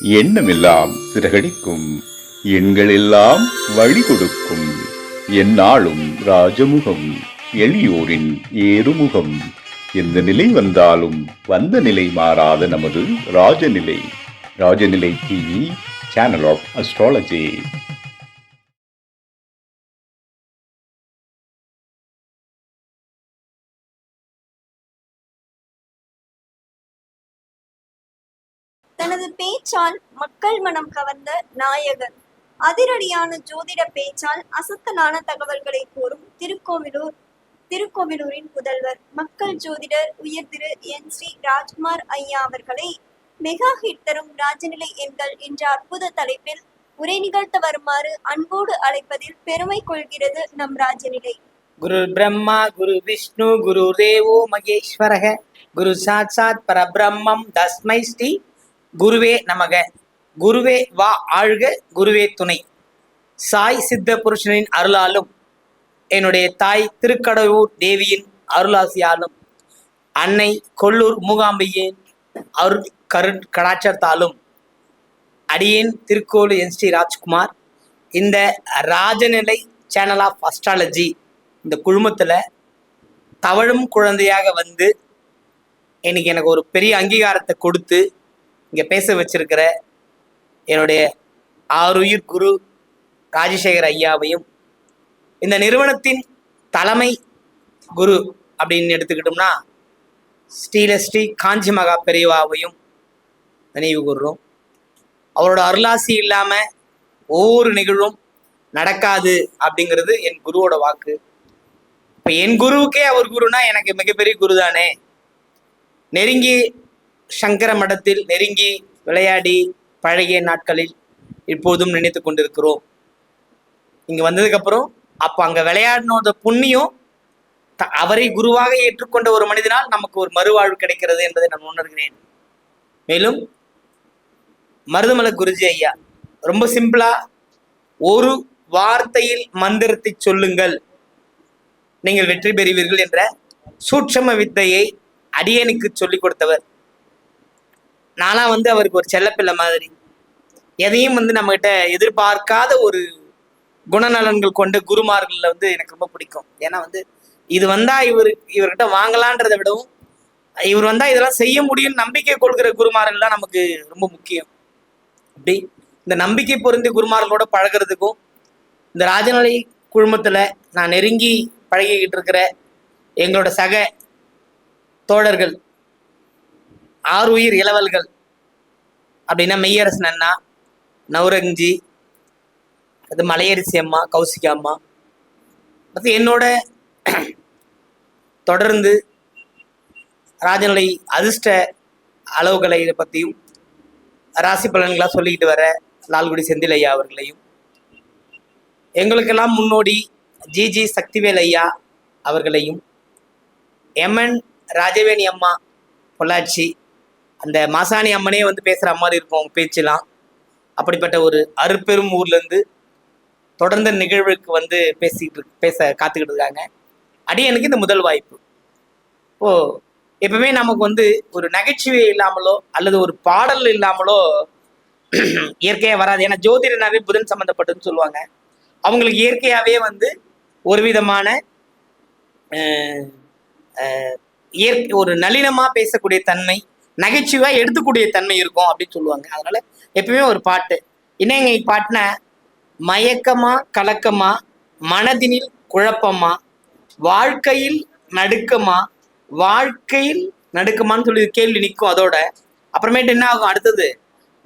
எண்ணமெல்லாம் சிறகடிக்கும், எண்களெல்லாம் வழி கொடுக்கும், எந்நாளும் ராஜமுகம், எளியோரின் ஏறுமுகம். எந்த நிலை வந்தாலும் வந்த நிலை மாறாத நமது Rajanilai. Rajanilai TV, channel of astrology. தனது பேச்சால் மக்கள் மனம் கவர்ந்த நாயகர். அதிரடியான ஜோதிட பேச்சால் அசத்தலான தகவல்களை கூறும் திருக்கோவிலூரின் புதல்வர், மக்கள் ஜோதிடர் உயர் திரு என் ஸ்ரீ ராஜ்குமார் ஐயா அவர்களை மெகா ஹிட் தரும் ராஜநிலை எண்கள் என்ற அற்புத தலைப்பில் உரை நிகழ்த்த வருமாறு அன்போடு அழைப்பதில் பெருமை கொள்கிறது நம் ராஜநிலை. குரு பிரம்மா குரு விஷ்ணு குரு தேவோ மகேஸ்வரக குரு சாட்சாத் பரபிரம்மம் தஸ்மை ஸ்ரீ குருவே நமக. குருவே வா ஆழ்க, குருவே துணை. சாய் சித்த புருஷனின் அருளாலும் என்னுடைய தாய் திருக்கடவுர் தேவியின் அருளாசியாலும் அன்னை கொல்லூர் மூகாம்பியின் அருள் கடாட்சத்தாலும் அடியேன் திருக்கோளு என் ஸ்ரீ ராஜ்குமார் இந்த ராஜநிலை சேனல் ஆஃப் அஸ்ட்ராலஜி இந்த குழுமத்தில் தவழும் குழந்தையாக வந்து இன்னைக்கு எனக்கு ஒரு பெரிய அங்கீகாரத்தை கொடுத்து இங்கே பேச வச்சிருக்கிற என்னுடைய ஆருயிர் குரு ராஜசேகர் ஐயாவையும், இந்த நிறுவனத்தின் தலைமை குரு அப்படின்னு எடுத்துக்கிட்டோம்னா ஸ்ரீ காஞ்சி மகா பெரியவாவையும் நினைவு கூறுறோம். அவரோட அருளாசி இல்லாமல் ஒவ்வொரு நிகழ்வும் நடக்காது அப்படிங்கிறது என் குருவோட வாக்கு. இப்போ என் குருவுக்கே அவர் குருனா எனக்கு மிகப்பெரிய குரு தானே. நெருங்கி சங்கர மடத்தில் நெருங்கி விளையாடி பழகிய நாட்களில் இப்போதும் நினைத்து கொண்டிருக்கிறோம். இங்கே வந்ததுக்கப்புறம் அப்போ அங்கே விளையாடினோட புண்ணியம் அவரை குருவாக ஏற்றுக்கொண்ட ஒரு மனிதனால் நமக்கு ஒரு மறுவாழ்வு கிடைக்கிறது என்பதை நான் உணர்கிறேன். மேலும் மருதமலை குருஜி ஐயா ரொம்ப சிம்பிளா ஒரு வார்த்தையில் மந்திரத்தை சொல்லுங்கள் நீங்கள் வெற்றி பெறுவீர்கள் என்ற சூட்சம வித்தையை அடியனுக்கு சொல்லிக் கொடுத்தவர். நானா அவருக்கு ஒரு செல்லப்பிள்ளை மாதிரி, எதையும் நம்மகிட்ட எதிர்பார்க்காத ஒரு குணநலன்கள் கொண்ட குருமார்கள் எனக்கு ரொம்ப பிடிக்கும். ஏன்னா இது வந்தா இவர்கிட்ட வாங்கலான்றதை விடவும் இவர் வந்தா இதெல்லாம் செய்ய முடியும் நம்பிக்கை கொள்கிற குருமார்கள் தான் நமக்கு ரொம்ப முக்கியம். அப்படி இந்த நம்பிக்கை பொருந்திய குருமார்களோட பழகிறதுக்கும் இந்த ராஜநிலை குழுமத்துல நான் நெருங்கி பழகிக்கிட்டு இருக்கிற எங்களோட சக தோழர்கள், ஆறுயிர் இளவல்கள் அப்படின்னா மெய்யரசன் அண்ணா, நவரஞ்சி, அது மலையரிசி அம்மா, கௌசிகா அம்மா, அது என்னோட தொடர்ந்து ராஜநிலை அதிர்ஷ்ட அளவுகளை இதை பற்றியும் ராசி பலன்களாக சொல்லிக்கிட்டு வர லால்குடி செந்தில் ஐயா அவர்களையும், எங்களுக்கெல்லாம் முன்னோடி ஜிஜி சக்திவேல் ஐயா அவர்களையும், எம்என் ராஜவேணி அம்மா பொள்ளாச்சி, அந்த மாசாணி அம்மனே பேசுகிற மாதிரி இருக்கும் அவங்க பேச்செல்லாம். அப்படிப்பட்ட ஒரு அருப்பெரும் ஊர்லேருந்து தொடர்ந்த நிகழ்வுக்கு பேச காத்துக்கிட்டு இருக்காங்க. எனக்கு இந்த முதல் வாய்ப்பு. எப்பவுமே நமக்கு ஒரு நகைச்சுவை இல்லாமலோ அல்லது ஒரு பாடல் இல்லாமலோ இயற்கையாக வராது. ஏன்னா ஜோதிடனாவே புதன் சம்மந்தப்பட்டதுன்னு சொல்லுவாங்க. அவங்களுக்கு இயற்கையாகவே ஒரு விதமான ஒரு நளினமாக பேசக்கூடிய தன்மை, நகைச்சுவா எடுத்துக்கூடிய தன்மை இருக்கும் அப்படின்னு சொல்லுவாங்க. அதனால எப்பவுமே ஒரு பாட்டு என்னங்க பாட்டுனா, மயக்கமா கலக்கமா மனதினில் குழப்பமா வாழ்க்கையில் நடுக்கமான்னு சொல்லி கேள்வி நிற்கும். அதோட அப்புறமேட்டு என்ன ஆகும், அடுத்தது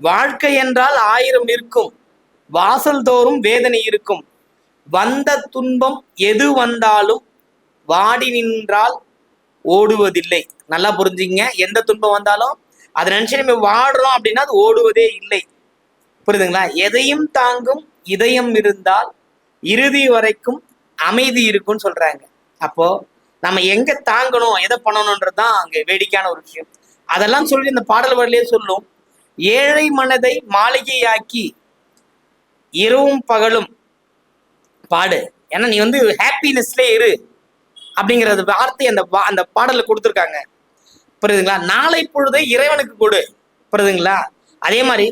வாழ்க்கை என்றால் 1000 நிற்கும், வாசல் தோறும் வேதனை இருக்கும், வந்த துன்பம் எது வந்தாலும் வாடி நின்றால் ஓடுவதில்லை. நல்லா புரிஞ்சுங்க, எந்த துன்பம் வந்தாலும் அதை நினைச்சு நம்ம வாடுறோம் அப்படின்னா அது ஓடுவதே இல்லை. புரியுதுங்களா? எதையும் தாங்கும் இதயம் இருந்தால் இறுதி வரைக்கும் அமைதி இருக்கும்னு சொல்றாங்க. அப்போ நம்ம எங்க தாங்கணும், எதை பண்ணணும்ன்றதுதான் அங்க வேடிக்கையான ஒரு விஷயம். அதெல்லாம் சொல்லி இந்த பாடல் வரிலேயே சொல்லும், ஏழை மனதை மாளிகையாக்கி இரவும் பகலும் பாடு. ஏன்னா நீ ஹாப்பினஸ்ல இரு அப்படிங்கிறது வார்த்தை அந்த பாடல கொடுத்துருக்காங்க. புரியுதுங்களா? நாளை பொழுதை இறைவனுக்கு கொடு. புரியுதுங்களா? அதே மாதிரி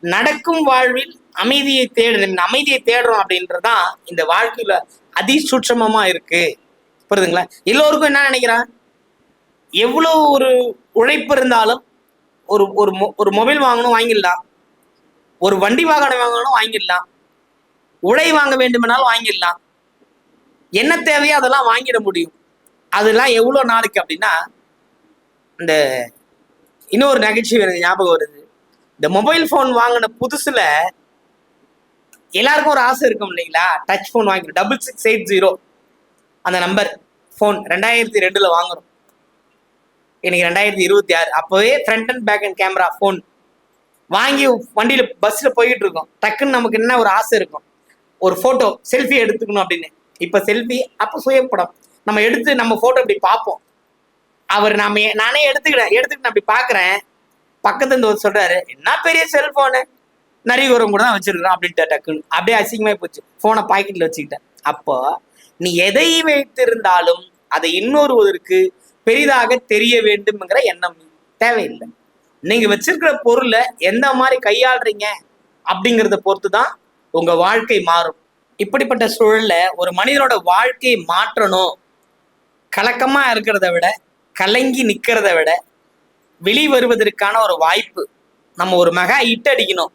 நடக்கும் வாழ்வில் அமைதியை தேடுறோம் அப்படின்றதுதான் இந்த வாழ்க்கையில அதிசூட்சமமா இருக்கு. புரியுதுங்களா? எல்லோருக்கும் என்ன நினைக்கிறான், எவ்வளவு ஒரு உழைப்பு இருந்தாலும் ஒரு ஒரு ஒரு மொபைல் வாங்கணும் வாங்கிடலாம், ஒரு வண்டி வாகனம் வாங்கணும் வாங்கிடலாம், உடை வாங்க வேண்டுமெனாலும் வாங்கிடலாம், என்ன தேவையோ அதெல்லாம் வாங்கிட முடியும். அதெல்லாம் எவ்வளோ நாளைக்கு அப்படின்னா, இந்த இன்னொரு நகைச்சுவை எனக்கு ஞாபகம் வருது. இந்த மொபைல் ஃபோன் வாங்கின புதுசுல எல்லாருக்கும் ஒரு ஆசை இருக்கும் இல்லைங்களா, டச் ஃபோன் வாங்கிடும். 6680 அந்த நம்பர் ஃபோன் 2002 வாங்குறோம். இன்னைக்கு 2026. அப்போவே front and back and camera phone வாங்கி வண்டியில பஸ்ல போயிட்டு இருக்கோம். டக்குன்னு நமக்கு என்ன ஒரு ஆசை இருக்கும், ஒரு போட்டோ செல்ஃபி எடுத்துக்கணும் அப்படின்னு. இப்ப செல்ஃபி, அப்போ சுயப்படம். நம்ம எடுத்து நம்ம போட்டோ இப்படி பார்ப்போம். நானே எடுத்துக்கிட்டு அப்படி பாக்குறேன். பக்கத்துல இருந்து சொல்றாரு, என்ன பெரிய செல்போனு, நரிகுரம் கூட தான் வச்சிருக்கிறோம் அப்படின்ட்டு. டக்குன்னு அப்படியே அசிங்கமாய் போச்சு. போனை பாக்கெட்ல வச்சுக்கிட்டேன். அப்போ நீ எதை வைத்திருந்தாலும் அதை இன்னொருவருக்கு பெரிதாக தெரிய வேண்டும்ங்கிற எண்ணம் தேவையில்லை. நீங்க வச்சிருக்கிற பொருளை எந்த மாதிரி கையாளுறீங்க அப்படிங்கிறத பொறுத்து தான் உங்க வாழ்க்கை மாறும். இப்படிப்பட்ட சூழல்ல ஒரு மனிதனோட வாழ்க்கையை மாற்றணும், கலக்கமா இருக்கிறத விட கலங்கி நிக்கிறத விட வெளி வருவதற்கான ஒரு வாய்ப்பு, நம்ம ஒரு மெகா ஹிட் அடிக்கணும்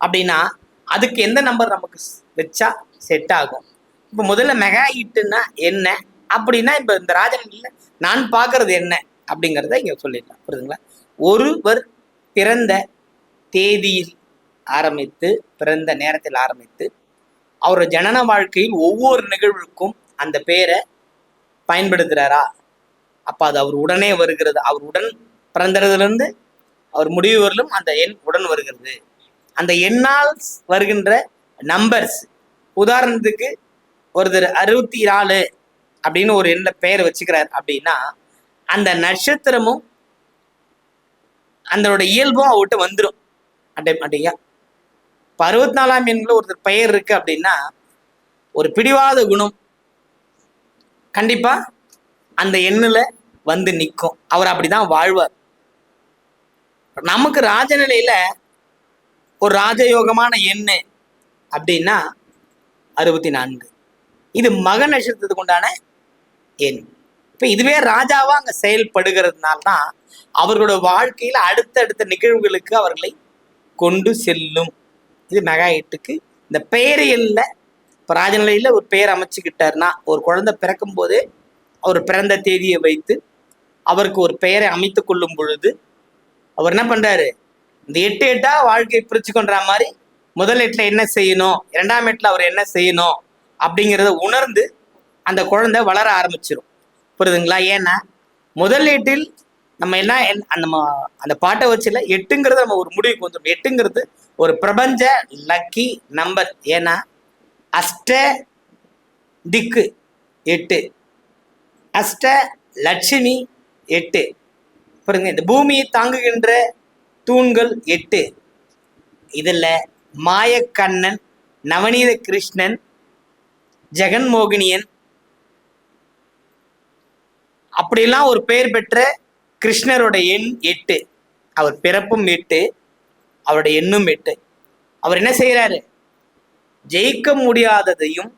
அப்படின்னா அதுக்கு எந்த நம்பர் நமக்கு வச்சா செட் ஆகும். இப்போ முதல்ல மெகா ஹிட்டுன்னா என்ன அப்படின்னா, இப்போ இந்த ராஜனில் நான் பார்க்கறது என்ன அப்படிங்கிறத இங்க சொல்லிடலாம். புரியுதுங்களா? ஒருவர் பிறந்த தேதியில் ஆரம்பித்து, பிறந்த நேரத்தில் ஆரம்பித்து, அவரோட ஜனன வாழ்க்கையில் ஒவ்வொரு நிகழ்வுக்கும் அந்த பேரை பயன்படுத்துகிறாரா, அப்ப அது அவர் உடனே வருகிறது. அவர் உடன் பிறந்ததிலிருந்து அவர் முடிவு வரலும் அந்த எண் உடன் வருகிறது. அந்த எண்ணால் வருகின்ற நம்பர்ஸ், உதாரணத்துக்கு ஒருத்தர் 64 அப்படின்னு ஒரு எண்ண பெயர் வச்சுக்கிறார் அப்படின்னா, அந்த நட்சத்திரமும் அதோட இயல்பும் அவர்கிட்ட வந்துடும் ஆட்டோமேட்டிக்கா. இப்போ 64ஆம் எண்ணில் ஒருத்தர் பெயர் இருக்கு அப்படின்னா, ஒரு பிடிவாத குணம் கண்டிப்பா அந்த எண்ணுல வந்து நிற்கும். அவர் அப்படிதான் வாழ்வார். நமக்கு ராஜநிலையில ஒரு ராஜயோகமான எண்ணு அப்படின்னா 64. இது மக நட்சத்திரத்துக்கு உண்டான எண். இப்ப இதுவே ராஜாவா அங்க செயல்படுகிறதுனால்தான் அவர்களோட வாழ்க்கையில அடுத்தடுத்த நிகழ்வுகளுக்கு அவர்களை கொண்டு செல்லும். இது மெகா ஹிட்டுக்கு இந்த பெயரியல்ல. இப்ப ராஜநிலையில ஒரு பெயர் அமைச்சுக்கிட்டாருன்னா, ஒரு குழந்தை பிறக்கும் போதே அவர் பிறந்த தேதியை வைத்து அவருக்கு ஒரு பெயரை அமைத்து கொள்ளும் பொழுது அவர் என்ன பண்றாரு, இந்த 8 வாழ்க்கையை பிரிச்சு கொண்ட மாதிரி முதல் 8 என்ன செய்யணும், 2ஆம் 8 அவர் என்ன செய்யணும் அப்படிங்கிறத உணர்ந்து அந்த குழந்தை வளர ஆரம்பிச்சிடும். புரியுதுங்களா? ஏன்னா முதல் 8 நம்ம என்ன அந்த பாட்டை வச்சுல 8ங்கிறது நம்ம ஒரு முடிவுக்கு வந்துடும். 8ங்கிறது ஒரு பிரபஞ்ச லக்கி நம்பர். ஏன்னா அஷ்ட திக்கு 8, அஷ்ட லட்சுமி 8. பாருங்க, இந்த பூமியை தாங்குகின்ற தூண்கள் 8. இதுல மாயக்கண்ணன், நவநீத கிருஷ்ணன், ஜெகன்மோகினியன் அப்படிலாம் ஒரு பெயர் பெற்ற கிருஷ்ணரோட எண் 8. அவர் பிறப்பும் 8, அவருடைய எண்ணும் 8. அவர் என்ன செய்யறாரு, ஜெயிக்க முடியாததையும்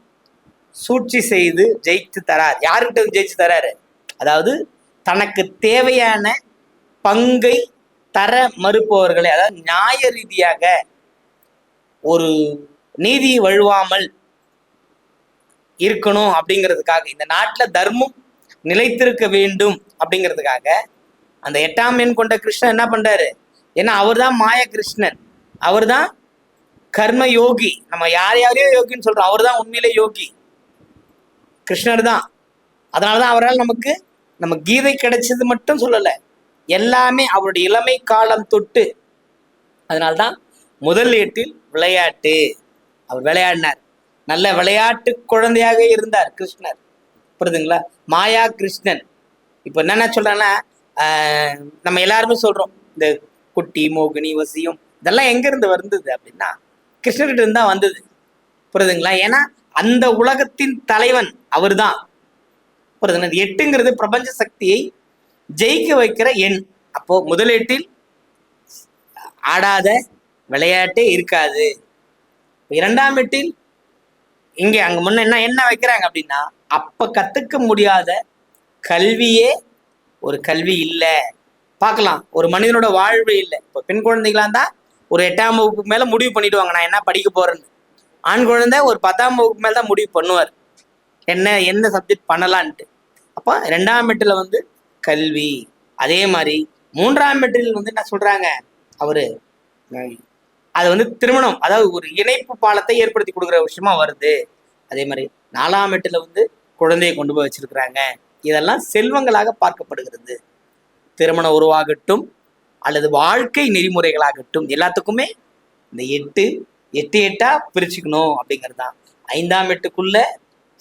சூழ்ச்சி செய்து ஜெயித்து தரார். யாருக்கிட்ட ஜெயிச்சு தராரு, அதாவது தனக்கு தேவையான பங்கை தர மறுப்பவர்களை, அதாவது நியாய ரீதியாக ஒரு நீதி வழுவாமல் இருக்கணும் அப்படிங்கிறதுக்காக, இந்த நாட்டுல தர்மம் நிலைத்திருக்க வேண்டும் அப்படிங்கிறதுக்காக அந்த 8ஆம் எண் கொண்ட கிருஷ்ணன் என்ன பண்றாரு, ஏன்னா அவர் தான் மாய கிருஷ்ணன், அவர் தான் கர்ம யோகி. நம்ம யாரையோ யோகின்னு சொல்றோம், அவர் தான் உண்மையிலே யோகி, கிருஷ்ணர் தான். அதனாலதான் அவரால் நம்ம கீதை கிடைச்சது மட்டும் சொல்லலை, எல்லாமே அவருடைய இளமை காலம் தொட்டு. அதனால்தான் முதல் 8 விளையாட்டு, அவர் விளையாடினார். நல்ல விளையாட்டு குழந்தையாக இருந்தார் கிருஷ்ணர். புரியுதுங்களா? மாயா கிருஷ்ணன். இப்போ என்னென்ன சொல்றேன்னா, நம்ம எல்லாருமே சொல்றோம் இந்த குட்டி மோகினி வசியம் இதெல்லாம் எங்க இருந்து வந்தது அப்படின்னா கிருஷ்ணர்கிட்ட இருந்தா வந்தது. புரியுதுங்களா? ஏன்னா அந்த உலகத்தின் தலைவன் அவர் தான். புரியுதுங்களா? 8ங்கிறது பிரபஞ்ச சக்தியை ஜெயிக்க வைக்கிற எண். அப்போ முதல் 8 ஆடாத விளையாட்டே இருக்காது. இரண்டாம் வீட்டில் இங்கே அங்க முன்ன என்ன என்ன வைக்கிறாங்க அப்படின்னா, அப்ப கத்துக்க முடியாத கல்வியே ஒரு கல்வி இல்லை. பார்க்கலாம், ஒரு மனிதனோட வாழ்வு இல்லை. இப்போ பெண் குழந்தைகளா இருந்தா ஒரு 8ஆம் வகுப்புக்கு மேல முடிவு பண்ணிடுவாங்க நான் என்ன படிக்க போறேன்னு. ஆண் குழந்தை ஒரு 10ஆம் வகுப்பு மேல தான் முடிவு பண்ணுவார் என்ன சப்ஜெக்ட் பண்ணலான்ட்டு. அப்போ 2ஆம் வீட்டுல வந்து கல்வி. அதே மாதிரி 3ஆம் வீட்டில் வந்து என்ன சொல்றாங்க அவரு, அது வந்து திருமணம், அதாவது ஒரு இணைப்பு பாலத்தை ஏற்படுத்தி கொடுக்குற விஷயமா வருது. அதே மாதிரி 4ஆம் வீட்டுல வந்து குழந்தையை கொண்டு போய் வச்சிருக்கிறாங்க. இதெல்லாம் செல்வங்களாக பார்க்கப்படுகிறது. திருமணம் உருவாகட்டும் அல்லது வாழ்க்கை நெறிமுறைகளாகட்டும், எல்லாத்துக்குமே இந்த 8 8 பிரிச்சுக்கணும் அப்படிங்கிறது தான். 5ஆம் வீட்டுக்குள்ள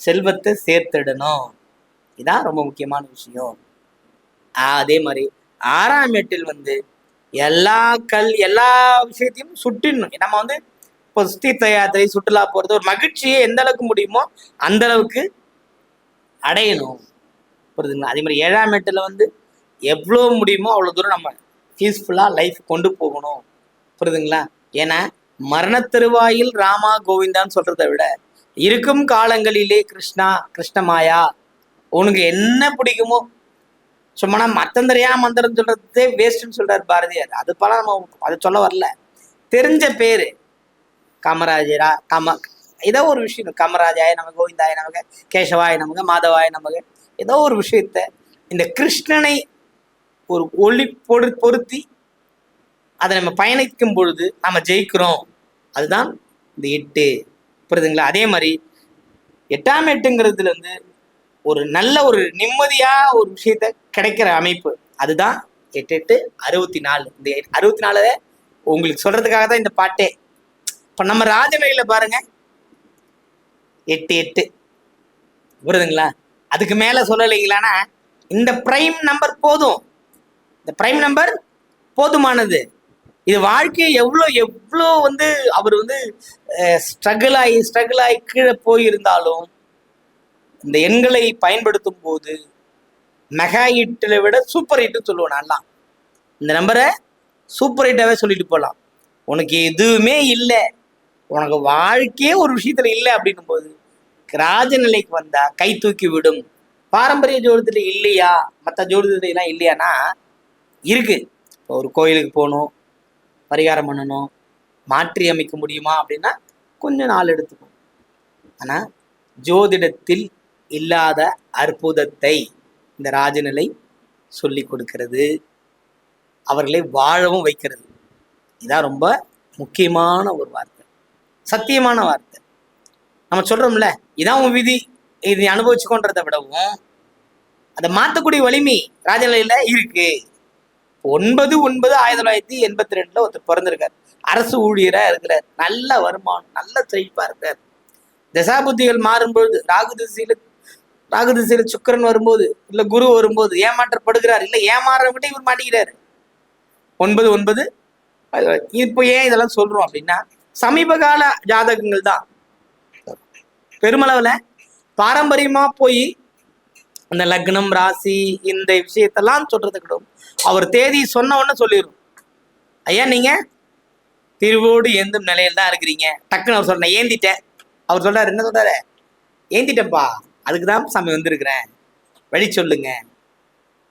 செல்வத்தை சேர்த்திடணும், இதான் ரொம்ப முக்கியமான விஷயம். அதே மாதிரி 6ஆம் வீட்டில் வந்து எல்லா விஷயத்தையும் சுட்டிடணும். நம்ம வந்து இப்போ தீர்த்த யாத்திரை சுற்றுலா போறது ஒரு மகிழ்ச்சியை எந்த அளவுக்கு முடியுமோ அந்த அளவுக்கு அடையணும், புரியுதுங்களா? அதே மாதிரி 7ஆம் வீட்டுல வந்து எவ்வளோ முடியுமோ அவ்வளோ தூரம் நம்ம பீஸ்ஃபுல்லாக லைஃப் கொண்டு போகணும், புரியுதுங்களா? ஏன்னா மரணத்தருவாயில் ராமா கோவிந்தான்னு சொல்றதை விட இருக்கும் காலங்களிலே கிருஷ்ணா கிருஷ்ணமாயா உனக்கு என்ன பிடிக்குமோ, சும்மா மத்தந்தரையா மந்திரம் சொல்றதே வேஸ்ட்ன்னு சொல்றாரு பாரதியார். அது பல நம்ம அதை சொல்ல வரல. தெரிஞ்ச பேரு காமராஜரா ஏதோ ஒரு விஷயம், காமராஜாய நமக்கு, கோவிந்தாய நமக்கு, கேசவாய நமக்கு, மாதவாய நமக்கு, ஏதோ ஒரு விஷயத்த இந்த கிருஷ்ணனை ஒரு ஒளி பொருத்தி அதை நம்ம பயணிக்கும் பொழுது நம்ம ஜெயிக்கிறோம். அதுதான் இந்த 8, புரியுதுங்களா? அதே மாதிரி 8ஆம் வீட்டுங்கிறதுல வந்து ஒரு நல்ல ஒரு நிம்மதியா ஒரு விஷயத்த கிடைக்கிற அமைப்பு. அதுதான் 8 64. இந்த 64 உங்களுக்கு சொல்றதுக்காக தான் இந்த பாட்டே. இப்ப நம்ம ராஜநிலையில பாருங்க 8 புரியுதுங்களா? அதுக்கு மேல சொல்லலைங்களானா இந்த பிரைம் நம்பர் போதும். இந்த பிரைம் நம்பர் போதுமானது. இது வாழ்க்கையை எவ்வளோ வந்து அவர் வந்து ஸ்ட்ரகிள் ஆகி கீழே போயிருந்தாலும் இந்த எண்களை பயன்படுத்தும் போது மெகா ஹிட்டில் விட சூப்பர் ஹிட்னு சொல்லுவோம். நல்லா இந்த நம்பரை சூப்பர் ஹிட்டாவே சொல்லிட்டு போகலாம். உனக்கு எதுவுமே இல்லை, உனக்கு வாழ்க்கையே ஒரு விஷயத்துல இல்லை அப்படின்னும் போது ராஜநிலைக்கு வந்தா கை தூக்கி விடும். பாரம்பரிய ஜோதிடத்துல இல்லையா, மற்ற ஜோதிடத்துல எல்லாம் இல்லையானா இருக்கு. ஒரு கோயிலுக்கு போகணும், பரிகாரம் பண்ணணும், மாற்றி அமைக்க முடியுமா அப்படின்னா கொஞ்சம் நாள் எடுத்துக்கும். ஆனா ஜோதிடத்தில் இல்லாத அற்புதத்தை இந்த ராஜநிலை சொல்லி கொடுக்கிறது, அவர்களை வாழவும் வைக்கிறது. இதான் ரொம்ப முக்கியமான ஒரு வார்த்தை, சத்தியமான வார்த்தை. நம்ம சொல்றோம்ல இதான் உன் விதி, இது அனுபவிச்சுக்கோன்றதை விடவும் அதை மாற்றக்கூடிய வலிமை ராஜநிலையில இருக்கு. 9/9/1982 ஒருத்தர் பிறந்திருக்கார், அரசு ஊழியரா இருக்கிறார், நல்ல வருமானம், நல்ல செழிப்பா இருக்கார். தசாபுத்திகள் மாறும்பொழுது ராகு திசையில சுக்கிரன் வரும்போது இல்ல குரு வரும்போது ஏமாற்றப்படுகிறார், இல்ல ஏமாற விட்டு இவர் மாட்டிக்கிறாரு. 9/9. இப்போ ஏன் இதெல்லாம் சொல்றோம் அப்படின்னா சமீப கால ஜாதகங்கள் தான். பெருமளவுல பாரம்பரியமா போய் அந்த லக்னம் ராசி இந்த விஷயத்தெல்லாம் சொல்றதுக்கிடும் அவர் தேதி சொன்ன உடனே சொல்லிடும், ஐயா நீங்க திருவோடு ஏந்தும் நிலையில தான் இருக்கிறீங்க. டக்குன்னு அவர் சொல்றேன் ஏந்திட்டேன். அவர் சொல்றாரு, என்ன சொல்றாரு, ஏந்திட்டேன்ப்பா, அதுக்குதான் சாமி வந்திருக்கிறேன், வழி சொல்லுங்க.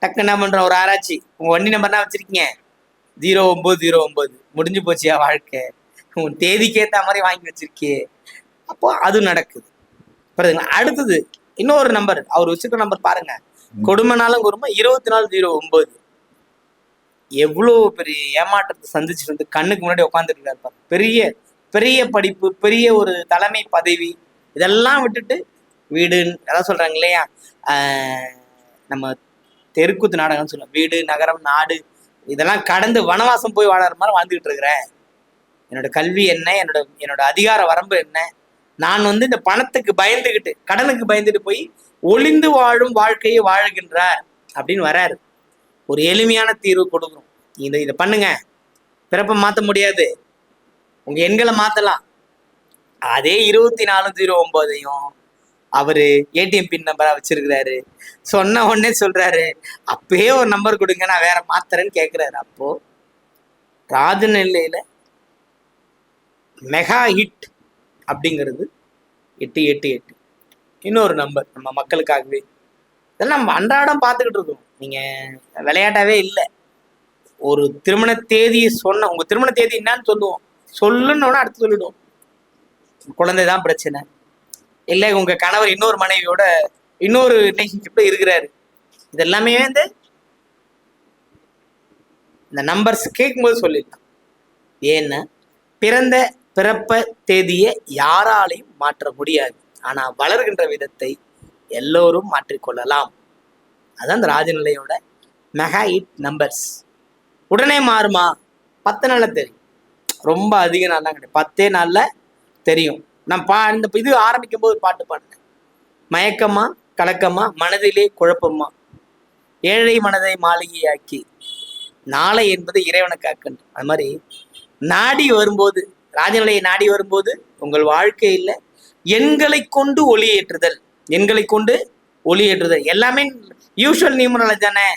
டக்கு என்ன பண்ற, ஒரு ஆராய்ச்சி, உங்க வண்டி நம்பர் என்ன வச்சிருக்கீங்க, 0909, முடிஞ்சு போச்சியா வாழ்க்கை, உங்க தேதிக்கு ஏத்த மாதிரி வாங்கி வச்சிருக்கே. அப்போ அது நடக்குது. அடுத்தது இன்னொரு நம்பர் அவர் வச்சிருக்க நம்பர் பாருங்க, கொடுமைனாலும் கொடுமை 2409. எவ்வளோ பெரிய ஏமாற்றத்தை சந்திச்சுட்டு வந்து கண்ணுக்கு முன்னாடி உட்காந்துருக்காரு. பெரிய பெரிய படிப்பு, பெரிய ஒரு தலைமை பதவி, இதெல்லாம் விட்டுட்டு வீடு, அதான் சொல்றாங்க இல்லையா, நம்ம தெருக்கூத்து நாடகம்னு சொல்லுவோம், வீடு நகரம் நாடு இதெல்லாம் கடந்து வனவாசம் போய் வாழற மாதிரி வாழ்ந்துகிட்டு இருக்கிறேன். என்னோட கல்வி என்ன, என்னோட அதிகார வரம்பு என்ன, நான் வந்து இந்த பணத்துக்கு பயந்துகிட்டு கடனுக்கு பயந்துட்டு போய் ஒளிந்து வாழும் வாழ்க்கையை வாழுகின்றார் அப்படின்னு வராரு. ஒரு எளிமையான தீர்வு கொடுக்குறோம், இதை பண்ணுங்க, பிறப்பை மாற்ற முடியாது, உங்க எண்களை மாத்தலாம். அதே 2409 அவரு ஏடிஎம் பின் நம்பரா வச்சிருக்கிறாரு. சொன்ன உடனே சொல்றாரு, அப்பயே ஒரு நம்பர் கொடுங்க நான் வேற மாத்துறேன்னு கேட்கிறாரு. அப்போ ராஜநிலையில மெகா ஹிட் அப்படிங்கிறது 888. இன்னொரு நம்பர் நம்ம மக்களுக்காகவே, இதெல்லாம் நம்ம அன்றாடம் பார்த்துக்கிட்டு இருக்கோம். நீங்கள் விளையாட்டாவே இல்லை. ஒரு திருமண தேதியை சொன்ன உங்கள் திருமண தேதி என்னன்னு சொல்லுவோம், சொல்லுன்னொன்னே அடுத்து சொல்லிடுவோம். குழந்தை தான் பிரச்சனை, இல்லை உங்கள் கணவர் இன்னொரு மனைவியோட இன்னொரு ரிலேஷன்ஷிப்பில் இருக்கிறாரு. இதெல்லாமே வந்து இந்த நம்பர்ஸ் கேட்கும்போது சொல்லிடலாம். ஏன்னா பிறப்ப தேதியை யாராலையும் மாற்ற முடியாது. ஆனால் வளர்கின்ற விதத்தை எல்லோரும் மாற்றிக்கொள்ளலாம். அதான் இந்த ராஜநிலையோட மெகா ஹிட் நம்பர்ஸ். உடனே மாறுமா? 10 நாளில் தெரியும். ரொம்ப அதிக நாள்லாம் கிடையாது, 10 நாளில் தெரியும். நான் இந்த இது ஆரம்பிக்கும் போது பாட்டு பாடினேன். மயக்கமா கலக்கமா மனதிலே குழப்பமா, ஏழை மனதை மாளிகையாக்கி, நாளை என்பது இறைவனை காக்கின்ற. அது மாதிரி நாடி வரும்போது, ராஜநிலையை நாடி வரும்போது உங்கள் வாழ்க்கையில் எண்களை கொண்டு ஒளியேற்றுதல், எண்களை கொண்டு ஒளியேற்றுதல் எல்லாமே யூஷுவல் நியூமராலஜி தானே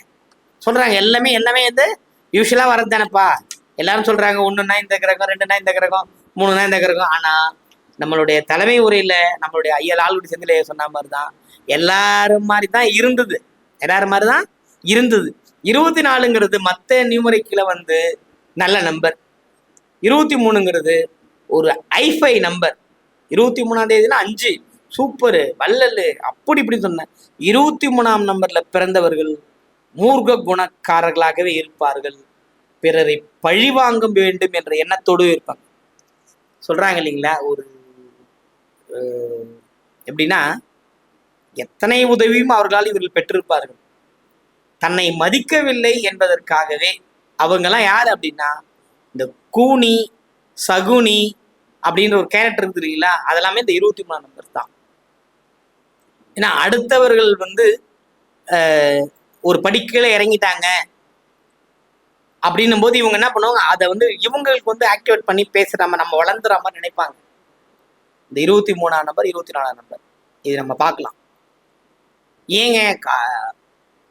சொல்றாங்க. எல்லாமே வந்து யூஸ்வலா வரது தானேப்பா. எல்லாரும் சொல்றாங்க 1ன்னா இந்த கிரகம், 2ன்னா இந்த கிரகம், 3ன்னா இந்த கிரகம். ஆனா நம்மளுடைய தலைமை உரையில நம்மளுடைய ஐயல் ஆளுடைய செந்திலைய சொன்ன மாதிரிதான் எல்லாரும் மாதிரி தான் இருந்தது. எல்லாரும் மாதிரிதான் இருந்தது. 24ங்கிறது மற்ற நியூமரிக்கில் வந்து நல்ல நம்பர். 23ங்கிறது ஒரு ஐஃபை நம்பர். 23ஆம் தேதினா 5 சூப்பரு வள்ளல் அப்படி இப்படி சொன்னேன். 23ஆம் நம்பர்ல பிறந்தவர்கள் மூர்க்க குணக்காரர்களாகவே இருப்பார்கள். பிறரை பழிவாங்க வேண்டும் என்ற எண்ணத்தோடு இருப்பாங்க. சொல்றாங்க இல்லைங்களா, ஒரு எப்படின்னா, எத்தனை உதவியும் அவர்களால் இவர்கள் பெற்றிருப்பார்கள். தன்னை மதிக்கவில்லை என்பதற்காகவே அவங்கெல்லாம் யார் அப்படின்னா, இந்த கூனி சகுனி அப்படின்ற ஒரு கேரக்டர் இருக்குறீங்களா, அதெல்லாமே இந்த 23ஆம் நம்பர் தான். ஏன்னா அடுத்தவர்கள் வந்து ஒரு படிக்கீழே இறங்கிட்டாங்க அப்படின்னும் போது இவங்க என்ன பண்ணுவாங்க, அதை வந்து இவங்களுக்கு வந்து ஆக்டிவேட் பண்ணி பேசுற நம்ம வளர்ந்துற மாதிரி நினைப்பாங்க. இந்த 23ஆம் நம்பர் 24ஆம் நம்பர் இது நம்ம பார்க்கலாம். ஏங்க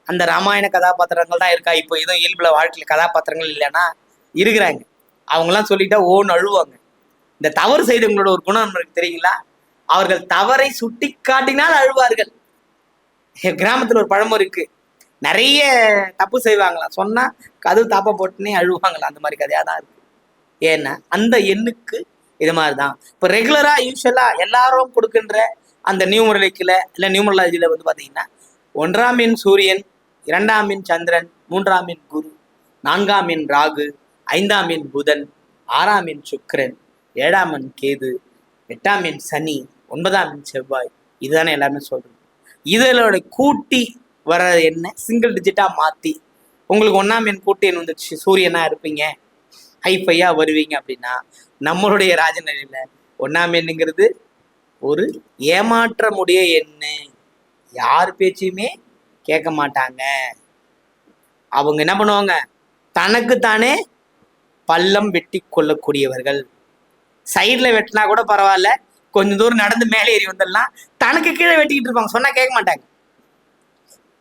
அந்த ராமாயண கதாபாத்திரங்கள் தான் இருக்கா? இப்போ எதுவும் இயல்புல வாழ்க்கையில் கதாபாத்திரங்கள் இல்லைன்னா இருக்கிறாங்க. அவங்களாம் சொல்லிட்டா ஓன்னு அழுவாங்க. இந்த தவறு செய்தவங்களோட ஒரு குணம் இருக்கு தெரியுங்களா, அவர்கள் தவறை சுட்டி காட்டினால் அழுவார்கள். கிராமத்துல ஒரு பழமொழி இருக்கு, நிறைய தப்பு செய்வாங்களாம், சொன்னா கதவு தாப்பா போட்டுனே அழுவாங்களாம். அந்த மாதிரி கதையா தான் இருக்கு. ஏன்னா அந்த எண்ணுக்கு இது மாதிரிதான். இப்போ ரெகுலரா யூஸ்வலா எல்லாரும் கொடுக்கின்ற அந்த நியூமரலிக்கில் இல்லை நியூமரலாஜியில வந்து பார்த்தீங்கன்னா, 1ஆம் எண் சூரியன், 2ஆம் எண் சந்திரன், 3ஆம் எண் குரு, 4ஆம் எண் ராகு, 5ஆம் எண் புதன், 6ஆம் எண் சுக்கிரன், 7ஆம் எண் கேது, 8ஆம் எண் சனி, 9ஆம் எண் செவ்வாய். இதுதானே எல்லாருமே சொல்றது. இதோட கூட்டி வர என்ன சிங்கிள் டிஜிட்டா மாத்தி உங்களுக்கு 1ஆம் எண் கூட்டி எண் வந்துச்சு, சூரியனா இருப்பீங்க, ஹைஃபையா வருவீங்க அப்படின்னா, நம்மளுடைய ராஜநிலையில 1ஆம் எண்ணுங்கிறது ஒரு ஏமாற்றமுடைய எண்ணு. யார் பேச்சையுமே கேட்க மாட்டாங்க. அவங்க என்ன பண்ணுவாங்க, தனக்குத்தானே பள்ளம் வெட்டி கொள்ளக்கூடியவர்கள். சைட்ல வெட்டினா கூட பரவாயில்ல, கொஞ்சம் தூரம் நடந்து மேலே ஏறி வந்துடலாம், தனக்கு கீழே வெட்டிக்கிட்டு இருப்பாங்க, சொன்னா கேட்க மாட்டாங்க.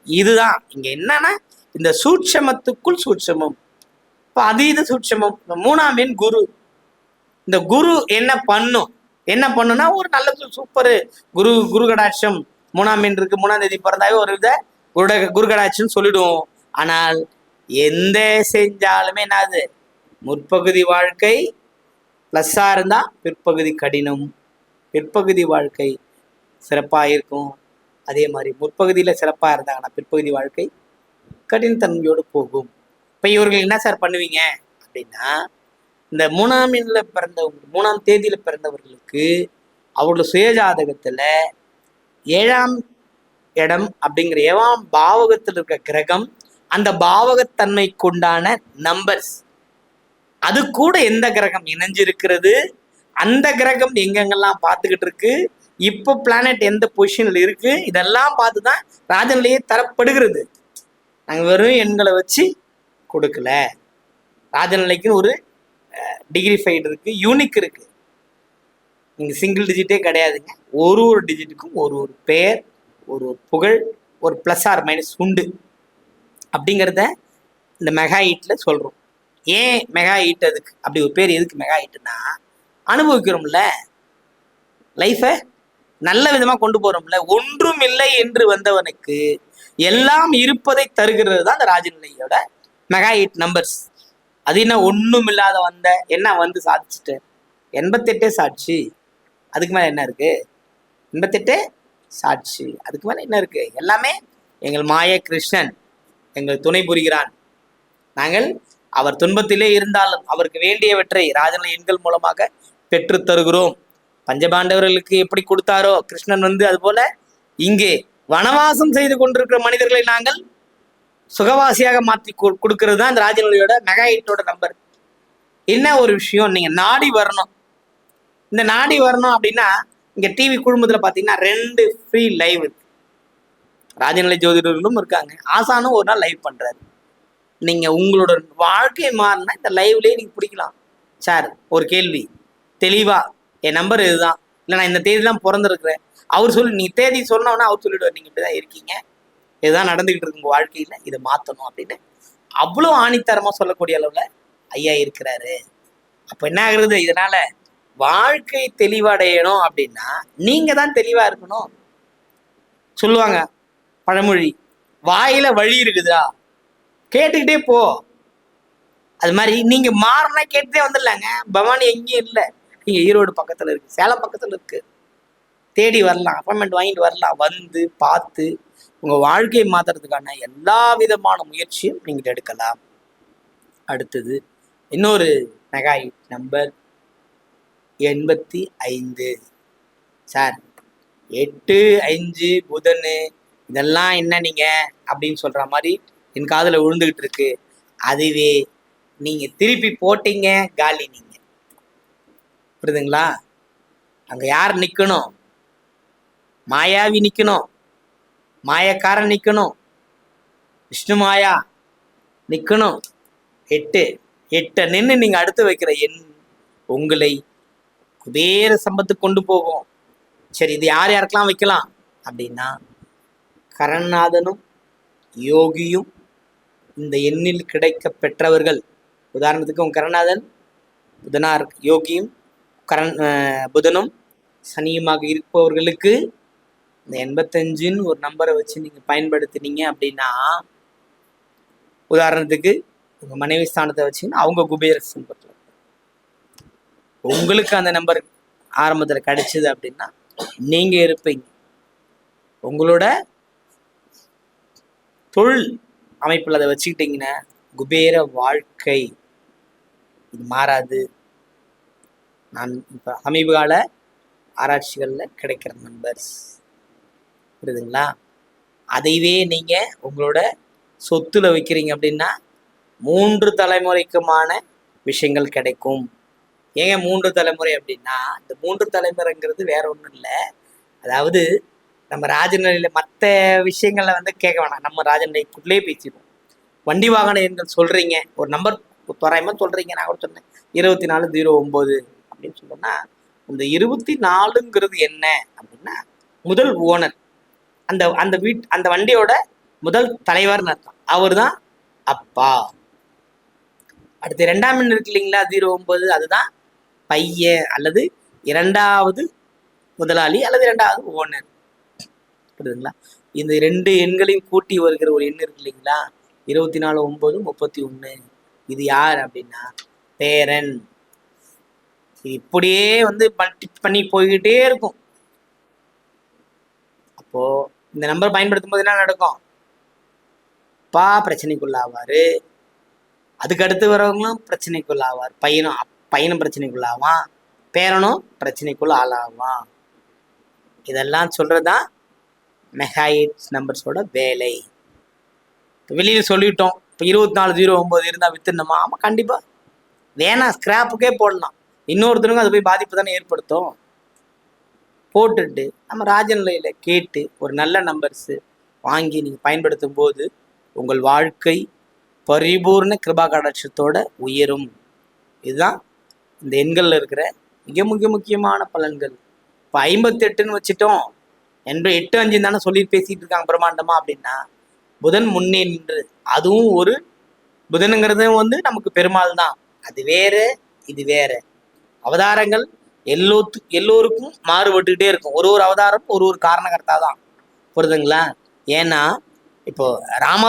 இதுதான் இங்க என்னன்னா, இந்த சூட்சமத்துக்குள் சூட்சமம். இப்போ அதீத சூட்சமம். 3ஆம் எண் குரு. இந்த குரு என்ன பண்ணுன்னா, ஒரு நல்ல சூப்பர் குரு கடாட்சம் 3ஆம் எண் இருக்கு, 3ஆம் தேதி பிறந்தாவே ஒரு வித குரு கடாட்சம் சொல்லிடுவோம். ஆனால் எந்த செஞ்சாலுமே என்னது, முற்பகுதி வாழ்க்கை பிளஸ்ஸா இருந்தா பிற்பகுதி கடினம், பிற்பகுதி வாழ்க்கை சிறப்பா இருக்கும். அதே மாதிரி முற்பகுதியில சிறப்பா இருந்தாங்கன்னா பிற்பகுதி வாழ்க்கை கடினத்தன்மையோடு போகும். இப்ப இவர்கள் என்ன சார் பண்ணுவீங்க அப்படின்னா, இந்த 3ஆம் எண்ணில் பிறந்தவங்க, 3ஆம் தேதியில பிறந்தவர்களுக்கு அவரோட சுயஜாதகத்துல 7ஆம் இடம் அப்படிங்கிற 7ஆம் பாவகத்தில் இருக்க கிரகம், அந்த பாவகத்தன்மை கொண்டான நம்பர்ஸ், அது கூட எந்த கிரகம் இணைஞ்சிருக்கிறது, அந்த கிரகம் எங்கெங்கெல்லாம் பார்த்துக்கிட்டு இருக்கு, இப்போ பிளானட் எந்த பொசிஷன்ல இருக்கு, இதெல்லாம் பார்த்துதான் ராஜநிலையே தரப்படுகிறது. நாங்கள் வெறும் எண்களை வச்சு கொடுக்கல. ராஜநிலைக்குன்னு ஒரு டிகிரிஃபைடு இருக்கு, யூனிக் இருக்கு. நீங்க சிங்கிள் டிஜிட்டே கிடையாதுங்க. ஒரு டிஜிட்டுக்கும் ஒரு பெயர், ஒரு புகழ், ஒரு பிளஸ் ஆர் மைனஸ் உண்டு அப்படிங்கிறத இந்த மெகா ஹிட்ல சொல்றோம். ஏன் மெகா ஹிட், அதுக்கு அப்படி ஒரு பேர் எதுக்கு மெகா ஹிட்னா, அனுபவிக்கிறோம்ல, லைஃபை நல்ல விதமா கொண்டு போறோம்ல. ஒன்றும் இல்லை என்று வந்தவனுக்கு எல்லாம் இருப்பதை தருகிறது தான் அந்த ராஜநிலையோட மெகா ஹிட் நம்பர்ஸ். அது என்ன ஒன்றும் இல்லாத வந்த என்ன வந்து சாதிச்சுட்டு 88 சாட்சி, அதுக்கு மேல என்ன இருக்கு? 88 சாட்சி, அதுக்கு மேல என்ன இருக்கு? எல்லாமே எங்கள் மாய கிருஷ்ணன் எங்கள் துணை புரிகிறான். நாங்கள் அவர் துன்பத்திலே இருந்தாலும் அவருக்கு வேண்டியவற்றை ராஜநிலை எண்கள் மூலமாக பெற்று தருகிறோம். பஞ்சபாண்டவர்களுக்கு எப்படி கொடுத்தாரோ கிருஷ்ணன் வந்து, அது போல இங்கே வனவாசம் செய்து கொண்டிருக்கிற மனிதர்களை நாங்கள் சுகவாசியாக மாற்றி கொடுக்கிறது தான் இந்த ராஜநிலையோட மெகா ஹிட்டோட நம்பர். என்ன ஒரு விஷயம், நீங்க நாடி வரணும். இந்த நாடி வரணும் அப்படின்னா இங்க டிவி குழுமத்துல பாத்தீங்கன்னா 2 ஃப்ரீ லைவ் இருக்கு. ராஜநிலை ஜோதிடர்களும் இருக்காங்க, ஆசானும் ஒரு நாள் லைவ் பண்றாரு. நீங்க உங்களோட வாழ்க்கை மாறினா இந்த லைவ்லயே நீங்க பிடிக்கலாம். சார் ஒரு கேள்வி தெளிவா, என் நம்பர் இதுதான், இல்லை நான் இந்த தேதி தான் பிறந்திருக்கிறேன், அவர் சொல்லி நீ தேதி சொன்னோன்னா அவர் சொல்லிடுவார், நீங்க இப்படிதான் இருக்கீங்க, இதுதான் நடந்துகிட்டு இருக்கு உங்க வாழ்க்கையில, இதை மாத்தணும் அப்படின்னு அவ்வளோ ஆணித்தரமா சொல்லக்கூடிய அளவுல ஐயா இருக்கிறாரு. அப்ப என்ன ஆகுறது, இதனால வாழ்க்கை தெளிவடையணும் அப்படின்னா நீங்க தான் தெளிவா இருக்கணும். சொல்லுவாங்க பழமொழி, வாயில வழி இருக்குதா கேட்டுக்கிட்டே போ. அது மாதிரி நீங்க மாறினா கேட்டுட்டே வந்துடலாங்க. பவானி எங்கேயும் இல்லை, நீங்க ஈரோடு பக்கத்துல இருக்கு, சேலம் பக்கத்துல இருக்கு, தேடி வரலாம், அப்பாயின்மெண்ட் வாங்கிட்டு வரலாம். வந்து பார்த்து உங்க வாழ்க்கையை மாத்துறதுக்கான எல்லா விதமான முயற்சியும் நீங்க எடுக்கலாம். அடுத்தது இன்னொரு மெகா ஹிட் நம்பர் 85. சார் 8 5 புதன் இதெல்லாம் என்ன நீங்க அப்படின்னு சொல்ற மாதிரி என் காதுல விழுந்துகிட்டு இருக்கு. அதுவே நீங்க திருப்பி போட்டீங்க காலி. நீங்க புரியுதுங்களா? அங்க யார் நிக்கணும்? மாயாவி நிக்கணும், மாயக்காரன் நிக்கணும், விஷ்ணு மாயா நிக்கணும். 8 நின்று நீங்க அடுத்து வைக்கிற எண் உங்களை குபேர சம்பத்துக்கு கொண்டு போகும். சரி, இது யார் யாருக்கெல்லாம் வைக்கலாம் அப்படின்னா, கரநாதனும் யோகியும் இந்த எண்ணில் கிடைக்க பெற்றவர்கள். உதாரணத்துக்கு உங்க கரநாதன் புதனார், யோகியும் புதனும் சனியுமாக இருப்பவர்களுக்கு இந்த 85ன்னு ஒரு நம்பரை வச்சு நீங்க பயன்படுத்தினீங்க அப்படின்னா, உதாரணத்துக்கு உங்க மனைவி ஸ்தானத்தை வச்சீங்கன்னா அவங்க குபேர சம்பத்தில், உங்களுக்கு அந்த நம்பர் ஆரம்பத்தில் கிடைச்சது அப்படின்னா நீங்க இருப்பீங்க. உங்களோட தொழில் அமைப்பில் அதை வச்சுக்கிட்டீங்கன்னா குபேர வாழ்க்கை இது மாறாது. நான் இப்போ சமீப கால ஆராய்ச்சிகளில் கிடைக்கிற நம்பர்ஸ் புரியுதுங்களா? அதைவே நீங்க உங்களோட சொத்துல வைக்கிறீங்க அப்படின்னா 3 தலைமுறைக்குமான விஷயங்கள் கிடைக்கும். ஏங்க 3 தலைமுறை அப்படின்னா, இந்த 3 தலைமுறைங்கிறது வேற ஒன்றும் இல்லை. அதாவது நம்ம ராஜநிலையில மற்ற விஷயங்கள்ல வந்து கேட்க வேணாம், நம்ம ராஜநிலைக்குள்ளே பேசிடுவோம். வண்டி வாகன எண்கள் சொல்றீங்க, ஒரு நம்பர் தோராயமா சொல்றீங்க, நான் கூட சொன்னேன் 2409 அப்படின்னு சொன்னோம்னா, இந்த 24ங்கிறது என்ன அப்படின்னா முதல் ஓனர், அந்த வண்டியோட முதல் தலைவர்னு அர்த்தம். அவர் தான் அப்பா. அடுத்து 2ஆம் எண் இருக்கு இல்லைங்களா, 09, அதுதான் பையன் அல்லது 2வது முதலாளி அல்லது 2வது ஓனர். புரியுதுங்களா? இந்த 2 எண்களையும் கூட்டி வருகிற ஒரு எண் இருக்கு இல்லைங்களா, 24 9 31. இது யார் அப்படின்னா பேரன். இது இப்படியே வந்து பண்ணி போய்கிட்டே இருக்கும். அப்போ இந்த நம்பர் பயன்படுத்தும் போது என்ன நடக்கும்? அப்பா பிரச்சனைக்குள்ளாவாரு, அதுக்கு அடுத்து வரவங்களும் பிரச்சனைக்குள்ளாவார், பையனும் பிரச்சனைக்குள்ளாவான், பேரனும் பிரச்சனைக்குள்ள ஆளாவான். இதெல்லாம் சொல்றதுதான் மெகா ஹிட் நம்பர்ஸோட வேலை. வெளியில சொல்லிட்டோம், இப்போ 2409 இருந்தா வித்துடணுமா? ஆமா, கண்டிப்பா வேணாம், ஸ்கிராப்புக்கே போடலாம். இன்னொருத்தருக்கும் அது போய் பாதிப்பு தானே ஏற்படுத்தும். போட்டுட்டு நம்ம ராஜநிலையில கேட்டு ஒரு நல்ல நம்பர்ஸ் வாங்கி நீங்க பயன்படுத்தும் போது உங்கள் வாழ்க்கை பரிபூர்ண கிருபா கடாட்சத்தோட உயரும். இதுதான் இந்த எண்கள்ல இருக்கிற மிக முக்கியமான பலன்கள். இப்போ 58ன்னு வச்சுட்டோம், 8 5 தானே சொல்லி பேசிட்டு இருக்காங்க பிரம்மாண்டமா அப்படின்னா, புதன் முன்னே நின்று, அதுவும் ஒரு புதனுங்கிறது வந்து நமக்கு பெருமாள் தான். அது வேற, இது வேற. அவதாரங்கள் எல்லோருக்கும் மாறுபட்டுக்கிட்டே இருக்கும். ஒரு ஒரு அவதாரம் ஒரு ஒரு காரணகர்த்தா தான். புரியுதுங்களா? ஏன்னா இப்போ ராம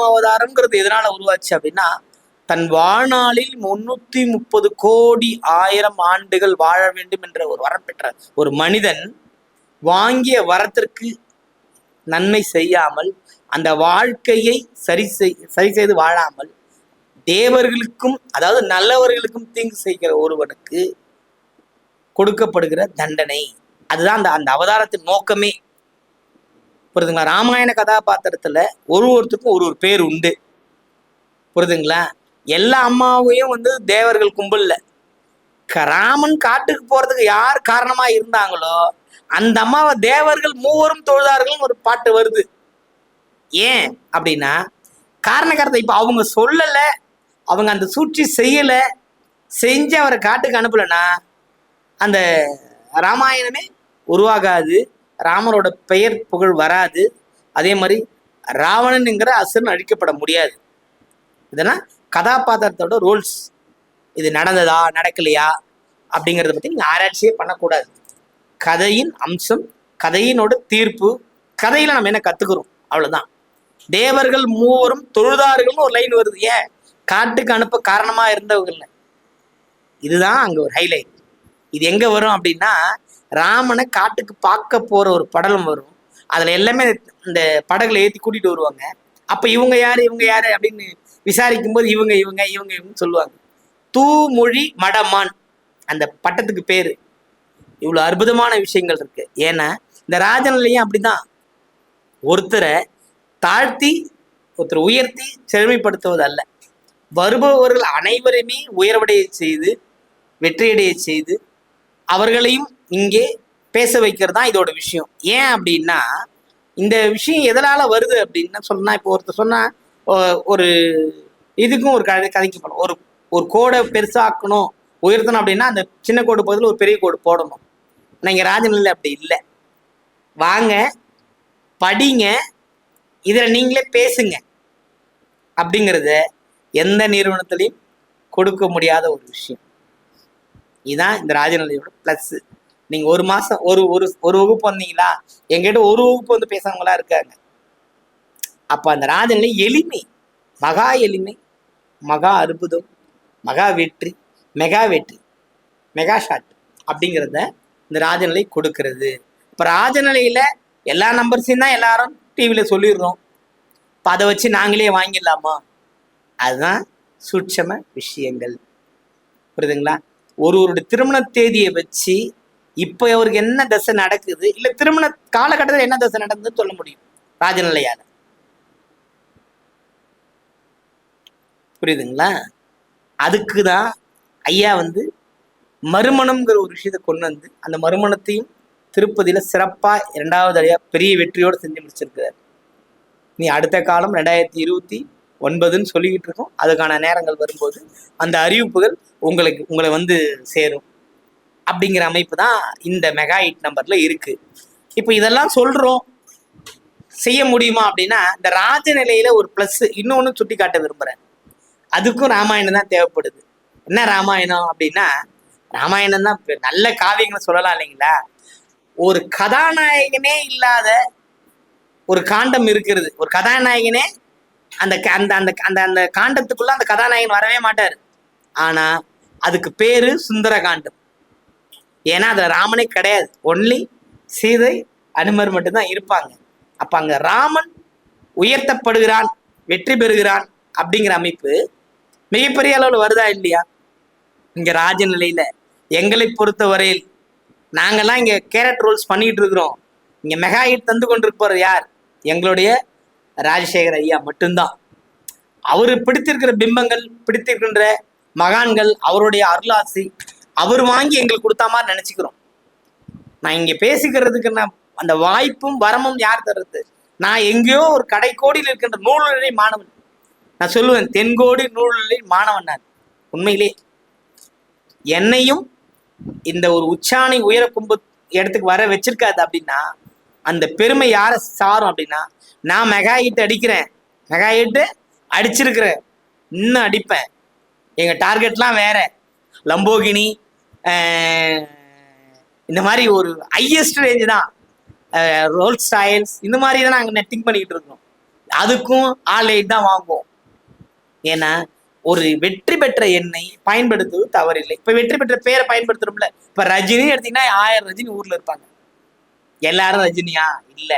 அவதாரம்ங்கிறது எதனால உருவாச்சு அப்படின்னா, தன் வாழ்நாளில் 330 கோடி 1000 ஆண்டுகள் வாழ வேண்டும் என்ற ஒரு வரம் பெற்ற ஒரு மனிதன் வாங்கிய வரத்திற்கு நன்மை செய்யாமல், அந்த வாழ்க்கையை சரி செய்து வாழாமல், தேவர்களுக்கும் அதாவது நல்லவர்களுக்கும் தீங்கு செய்கிற ஒருவனுக்கு கொடுக்கப்படுகிற தண்டனை. அதுதான் அந்த அந்த அவதாரத்தின் நோக்கமே. புரியுதுங்களா? ராமாயண கதாபாத்திரத்துல ஒருத்தருக்கும் ஒரு பேர் உண்டு. புரியுதுங்களா? எல்லா அம்மாவையும் தேவர்கள் கும்பல்ல. ராமன் காட்டுக்கு போறதுக்கு யார் காரணமா இருந்தாங்களோ அந்த அம்மாவை தேவர்கள் மூவரும் தொழுதார்கள் ஒரு பாட்டு வருது. ஏன் அப்படின்னா காரணக்காரத்தை இப்ப அவங்க சொல்லல, அவங்க அந்த சூழ்ச்சி செய்யல, செஞ்சு அவரை காட்டுக்கு அனுப்பலன்னா அந்த ராமாயணமே உருவாகாது, ராமரோட பெயர் புகழ் வராது. அதே மாதிரி ராவணனுங்கிற அசுரன் அழிக்கப்பட முடியாது. இதெல்லாம் கதாபாத்திரத்தோட ரோல்ஸ். இது நடந்ததா நடக்கலையா அப்படிங்கிறத பத்தி நீங்க ஆராய்ச்சியே பண்ணக்கூடாது. கதையின் அம்சம், கதையினோட தீர்ப்பு, கதையில நம்ம என்ன கத்துக்கிறோம் அவ்வளவுதான். தேவர்கள் மூவரும் தொழுதார்கள்னு ஒரு லைன் வருது. ஏன்? காட்டுக்கு அனுப்ப காரணமா இருந்தவங்கல்ல. இதுதான் அங்க ஒரு ஹைலைட். இது எங்க வரும் அப்படின்னா, ராமனை காட்டுக்கு பார்க்க போற ஒரு படலம் வரும். அதுல எல்லாமே இந்த படகுல ஏத்தி கூட்டிட்டு வருவாங்க. அப்ப இவங்க யாரு அப்படின்னு விசாரிக்கும் போது இவங்க சொல்லுவாங்க. தூமொழி மடமான் அந்த பட்டத்துக்கு பேரு. இவ்வளவு அற்புதமான விஷயங்கள் இருக்கு. ஏன்னா இந்த ராஜநிலையும் அப்படிதான். ஒருத்தரை தாழ்த்தி ஒருத்தரை உயர்த்தி செழுமைப்படுத்துவது அல்ல, வருபவர்கள் அனைவருமே உயர்வடைய செய்து வெற்றியடைய செய்து அவர்களையும் இங்கே பேச வைக்கிறது தான் இதோட விஷயம். ஏன் அப்படின்னா இந்த விஷயம் எதனால வருது அப்படின்னா சொன்னா, இப்போ ஒருத்தர் சொன்னா ஒரு இதுக்கும் ஒரு கதைக்கு போகணும். ஒரு கோடை பெருசாக்கணும் உயர்த்தணும் அப்படின்னா அந்த சின்ன கோடு பகுதியில் ஒரு பெரிய கோடு போடணும். ஆனால் இங்கே ராஜநிலை அப்படி இல்லை. வாங்க படிங்க, இதில் நீங்களே பேசுங்க அப்படிங்கிறத எந்த நிறுவனத்திலையும் கொடுக்க முடியாத ஒரு விஷயம். இதுதான் இந்த ராஜநிலையோட ப்ளஸ். நீங்கள் ஒரு மாதம் ஒரு ஒரு வகுப்பு வந்தீங்களா, எங்கிட்ட ஒரு வகுப்பு பேசுறவங்களா இருக்காங்க. அப்போ அந்த ராஜநிலை எளிமை, மகா எளிமை, மகா அற்புதம், மகா வெற்றி, மெகா ஷாட் அப்படிங்கிறத இந்த ராஜநிலை கொடுக்கிறது. இப்போ ராஜநிலையில எல்லா நம்பர்ஸையும் தான் எல்லாரும் டிவியில் சொல்லிடுறோம். இப்போ அதை வச்சு நாங்களே வாங்கிடலாமா? அதுதான் சூட்சம விஷயங்கள். புரியுதுங்களா? ஒருவருடைய திருமண தேதியை வச்சு இப்போ அவருக்கு என்ன தசை நடக்குது, இல்லை திருமண காலகட்டத்தில் என்ன தசை நடக்குதுன்னு சொல்ல முடியும் ராஜநிலையால. புரியுதுங்களா? அதுக்கு தான் ஐயா மறுமணம்ங்கிற ஒரு விஷயத்தை கொண்டு அந்த மறுமணத்தையும் திருப்பதியில சிறப்பா 2வது அடியா பெரிய வெற்றியோடு செஞ்சு முடிச்சிருக்கிறார். நீ அடுத்த காலம் 2029 சொல்லிக்கிட்டு இருக்கோம். அதுக்கான நேரங்கள் வரும்போது அந்த அறிவிப்புகள் உங்களை சேரும். அப்படிங்கிற அமைப்பு தான் இந்த மெகா ஹிட் நம்பர்ல இருக்கு. இப்போ இதெல்லாம் சொல்றோம், செய்ய முடியுமா அப்படின்னா இந்த ராஜநிலையில ஒரு பிளஸ் இன்னொன்னு சுட்டி காட்ட விரும்புறேன். அதுக்கும் ராமாயணம் தான் தேவைப்படுது. என்ன ராமாயணம் அப்படின்னா, ராமாயணம் தான் நல்ல காவியங்களை சொல்லலாம் இல்லைங்களா. ஒரு கதாநாயகனே இல்லாத ஒரு காண்டம் இருக்கிறது. ஒரு கதாநாயகனே அந்த அந்த அந்த அந்த அந்த காண்டத்துக்குள்ள அந்த கதாநாயகன் வரவே மாட்டார். ஆனா அதுக்கு பேரு சுந்தர காண்டம். ஏன்னா அதுல ராமனே கிடையாது, ஒன்லி சீதை அனுமர் மட்டும்தான் இருப்பாங்க. அப்ப அங்க ராமன் உயர்த்தப்படுகிறான், வெற்றி பெறுகிறான் அப்படிங்கிற அமைப்பு மிகப்பெரிய அளவில் வருதா இல்லையா? இங்க ராஜநிலையில எங்களை பொறுத்த வரையில் நாங்கெல்லாம் இங்க கேரட் ரோல்ஸ் பண்ணிட்டு இருக்கிறோம். இங்க மெகா ஹிட் தந்து கொண்டிருப்பவர் யார்? எங்களுடைய ராஜசேகர் ஐயா மட்டும்தான். அவரு பிடித்திருக்கிற பிம்பங்கள், பிடித்திருக்கின்ற மகான்கள், அவருடைய அருளாசி அவர் வாங்கி எங்களுக்கு கொடுத்தா மாதிரி நினைச்சுக்கிறோம். நான் இங்க பேசிக்கிறதுக்கு அந்த வாய்ப்பும் வரமும் யார் தர்றது? நான் எங்கேயோ ஒரு கடைக்கோடியில் இருக்கின்ற நூல்நிலை மாணவன். நான் சொல்லுவேன், தென்கோடி நூல்நிலை மாணவன் நான். உண்மையிலே என்னையும் இந்த ஒரு உச்சாணி உயர கும்பு இடத்துக்கு வர வச்சிருக்காது அப்படின்னா அந்த பெருமை யாரை சாரும் அப்படின்னா, நான் மெகா ஹிட் அடிக்கிறேன், மெகா ஹிட் அடிச்சிருக்கிறேன், இன்னும் அடிப்பேன். எங்க டார்கெட்லாம் வேற. லம்போகினி, இந்த மாதிரி ஒரு ஹையஸ்ட் ரேஞ்சு தான். ரோல் ஸ்டைல்ஸ் இந்த மாதிரி தான் நாங்கள் நெட்டிங் பண்ணிக்கிட்டு இருக்கோம். அதுக்கும் ஆன்லைன் தான் வாங்குவோம். ஏன்னா ஒரு வெற்றி பெற்ற எண்ணை பயன்படுத்துவது தவறில்லை. இப்ப வெற்றி பெற்ற பேரை பயன்படுத்துறோம்ல. இப்ப ரஜினி எடுத்தீங்கன்னா 1000 ரஜினி ஊர்ல இருப்பாங்க. எல்லாரும் ரஜினியா இல்ல,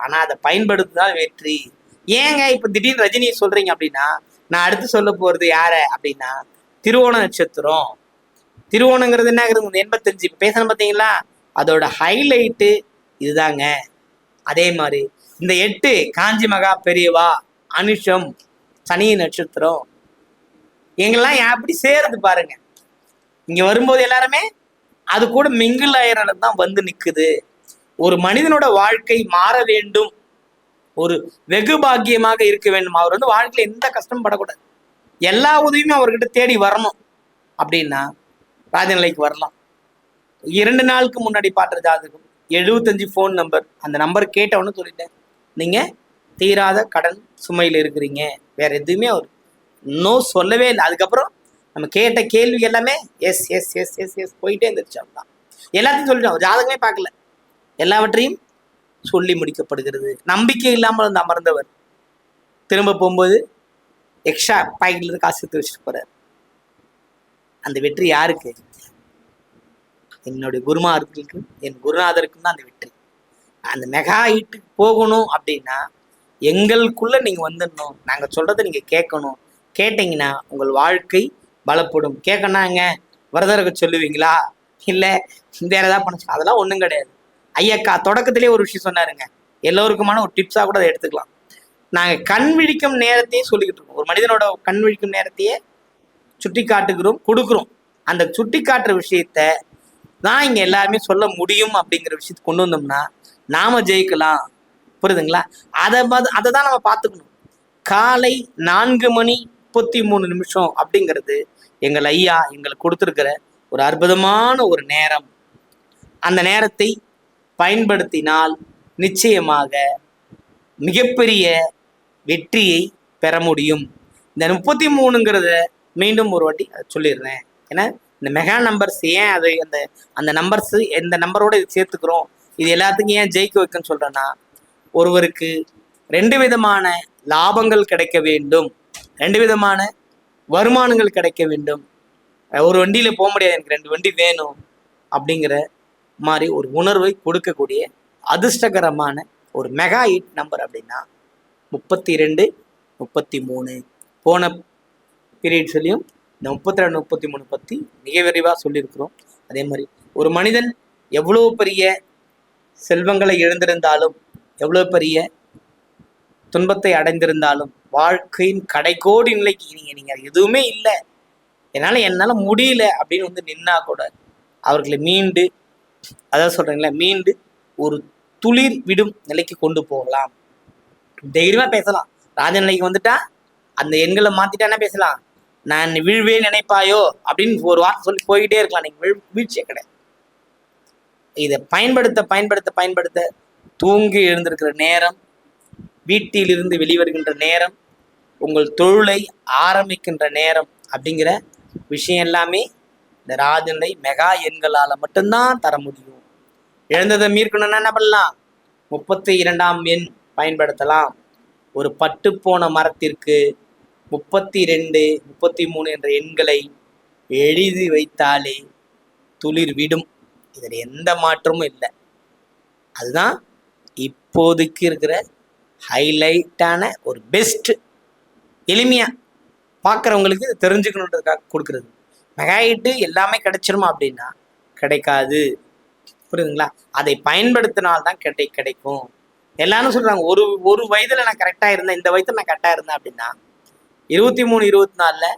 ஆனா அதை பயன்படுத்துதான் வெற்றி. ஏங்க இப்ப திடீர்னு ரஜினியை சொல்றீங்க அப்படின்னா, நான் அடுத்து சொல்ல போறது யார அப்படின்னா திருவோண நட்சத்திரம். திருவோணங்கிறது என்ன 85 பேசணும் பார்த்தீங்களா, அதோட ஹைலைட்டு இதுதாங்க. அதே மாதிரி இந்த 8 காஞ்சி மகா பெரியவா, அனுஷம், சனி நட்சத்திரம், எங்கெல்லாம் எப்படி சேருது பாருங்க. இங்க வரும்போது எல்லாருமே அது கூட மிங்கிள் ஆயிரம் தான் வந்து நிக்குது. ஒரு மனிதனோட வாழ்க்கை மாற வேண்டும், ஒரு வெகு பாக்கியமாக இருக்க வேண்டும், அவர் வந்து வாழ்க்கையில எந்த கஷ்டமும் படக்கூடாது, எல்லா உதவியுமே அவர்கிட்ட தேடி வரணும் அப்படின்னா ராஜநிலைக்கு வரலாம். 2 நாளுக்கு முன்னாடி பார்த்த ஜாதகம் 75 ஃபோன் நம்பர், அந்த நம்பர் கேட்டவொன்னு சொல்லிட்டேன், நீங்க தீராத கடன் சுமையில் இருக்கிறீங்க. வேற எதுவுமே அவர் இன்னும் சொல்லவே இல்லை. அதுக்கப்புறம் நம்ம கேட்ட கேள்வி எல்லாமே yes yes yes yes yes போயிட்டே இருந்துருச்சு. அவன்தான் எல்லாத்தையும் சொல்லிட்டோம், ஜாதகமே பார்க்கல, எல்லாவற்றையும் சொல்லி முடிக்கப்படுகிறது. நம்பிக்கை இல்லாமல் வந்து அமர்ந்தவர் திரும்ப போகும்போது எக்ஸ்ட்ரா பாக்கெட்ல இருந்து காசு எடுத்து வச்சுட்டு போறாரு. அந்த வெற்றி யாருக்கு? என்னுடைய குருமார்களுக்கும் என் குருநாதருக்கும் தான் அந்த வெற்றி. அந்த மெகா ஹிட்டுக்கு போகணும் அப்படின்னா எங்களுக்குள்ள நீங்க வந்துடணும், நாங்க சொல்றதை நீங்க கேட்கணும். கேட்டீங்கன்னா உங்கள் வாழ்க்கை பலப்படும். கேட்கணாங்க வரதருக்கு சொல்லுவீங்களா, இல்ல வேற ஏதாவது பண்ண, அதெல்லாம் ஒண்ணும் கிடையாது. ஐயக்கா தொடக்கத்திலே ஒரு விஷயம் சொன்னாருங்க, எல்லோருக்குமான ஒரு டிப்ஸா கூட அதை எடுத்துக்கலாம். நாங்க கண் விழிக்கும் நேரத்தையே சொல்லிக்கிட்டு இருக்கோம். ஒரு மனிதனோட கண் விழிக்கும் நேரத்தையே சுட்டி காட்டுகிறோம், கொடுக்குறோம். அந்த சுட்டி காட்டுற விஷயத்த தான் இங்க எல்லாருமே சொல்ல முடியும். அப்படிங்கிற விஷயத்தை கொண்டு வந்தோம்னா நாம ஜெயிக்கலாம். புரியுதுங்களா? அதை தான் நம்ம பார்த்துக்கணும். காலை 4:33 அப்படிங்கிறது எங்கள் ஐயா எங்களுக்கு கொடுத்துருக்கிற ஒரு அற்புதமான ஒரு நேரம். அந்த நேரத்தை பயன்படுத்தினால் நிச்சயமாக மிகப்பெரிய வெற்றியை பெற முடியும். இந்த 33ங்கிறத மீண்டும் ஒரு வாட்டி சொல்லிடுறேன். ஏன்னா இந்த மெகா நம்பர்ஸ் ஏன் அது அந்த நம்பர்ஸ் எந்த நம்பரோட இது சேர்த்துக்கிறோம், இது எல்லாத்துக்கும் ஏன் ஜெயிக்க வைக்குன்னு சொல்றேன்னா, ஒருவருக்கு 2 விதமான லாபங்கள் கிடைக்க வேண்டும், 2 விதமான வருமானங்கள் கிடைக்க வேண்டும். ஒரு வண்டியில போக முடியாது, எனக்கு 2 வண்டி வேணும் அப்படிங்கிற மாதிரி ஒரு உணர்வை கொடுக்கக்கூடிய அதிர்ஷ்டகரமான ஒரு மெகா ஹிட் நம்பர் அப்படின்னா 32, 33. போன பீரியட் சொல்லியும் இந்த 32, 33 பற்றி மிக விரைவாக சொல்லியிருக்கிறோம். அதே மாதிரி ஒரு மனிதன் எவ்வளோ பெரிய செல்வங்களை இழந்திருந்தாலும், எவ்வளோ பெரிய துன்பத்தை அடைந்திருந்தாலும், வாழ்க்கையின் கடைக்கோடி நிலைக்கு நீங்கள் எதுவுமே இல்லை, என்னால் முடியல அப்படின்னு வந்து நின்னா கூட அவர்களை மீண்டு, அதான் சொல்கிறீங்களா, மீண்டு ஒரு துளிர் விடும் நிலைக்கு கொண்டு போகலாம். தைரியமாக பேசலாம். ராஜநிலைக்கு வந்துட்டா அந்த எண்களை மாற்றிட்டா என்ன பேசலாம், நான் வீழ்வே நினைப்பாயோ அப்படின்னு ஒரு வார்த்தை சொல்லி போய்கிட்டே இருக்கலாம். நீங்கள் வீழ்ச்சியே கிடையாது. இதை பயன்படுத்த பயன்படுத்த பயன்படுத்த தூங்கி எழுந்திருக்கிற நேரம், வீட்டிலிருந்து வெளிவருகின்ற நேரம், உங்கள் தொழிலை ஆரம்பிக்கின்ற நேரம் அப்படிங்கிற விஷயம் எல்லாமே இந்த ராஜநிலை மெகா எண்களால் மட்டும்தான் தர முடியும். இழந்ததை மீட்கணும்னா என்ன பண்ணலாம்? 32ஆம் எண் பயன்படுத்தலாம். ஒரு பட்டு போன மரத்திற்கு 32, 33 என்ற எண்களை எழுதி வைத்தாலே துளிர் விடும். இதில் எந்த மாற்றமும் இல்லை. அதுதான் இப்போதைக்கு இருக்கிற ஹைலைட்டான ஒரு பெஸ்ட், எளிமையா பார்க்குறவங்களுக்கு தெரிஞ்சுக்கணுன்றதுக்காக கொடுக்குறது. மெகாஹிட்டு எல்லாமே கிடைச்சிருமா அப்படின்னா கிடைக்காது. புரியுதுங்களா? அதை பயன்படுத்தினால்தான் கிடைக்கும். எல்லாரும் சொல்றாங்க ஒரு வயதுல நான் கரெக்டா இருந்தேன், இந்த வயதுல நான் கரெக்டா இருந்தேன் அப்படின்னா 23, 24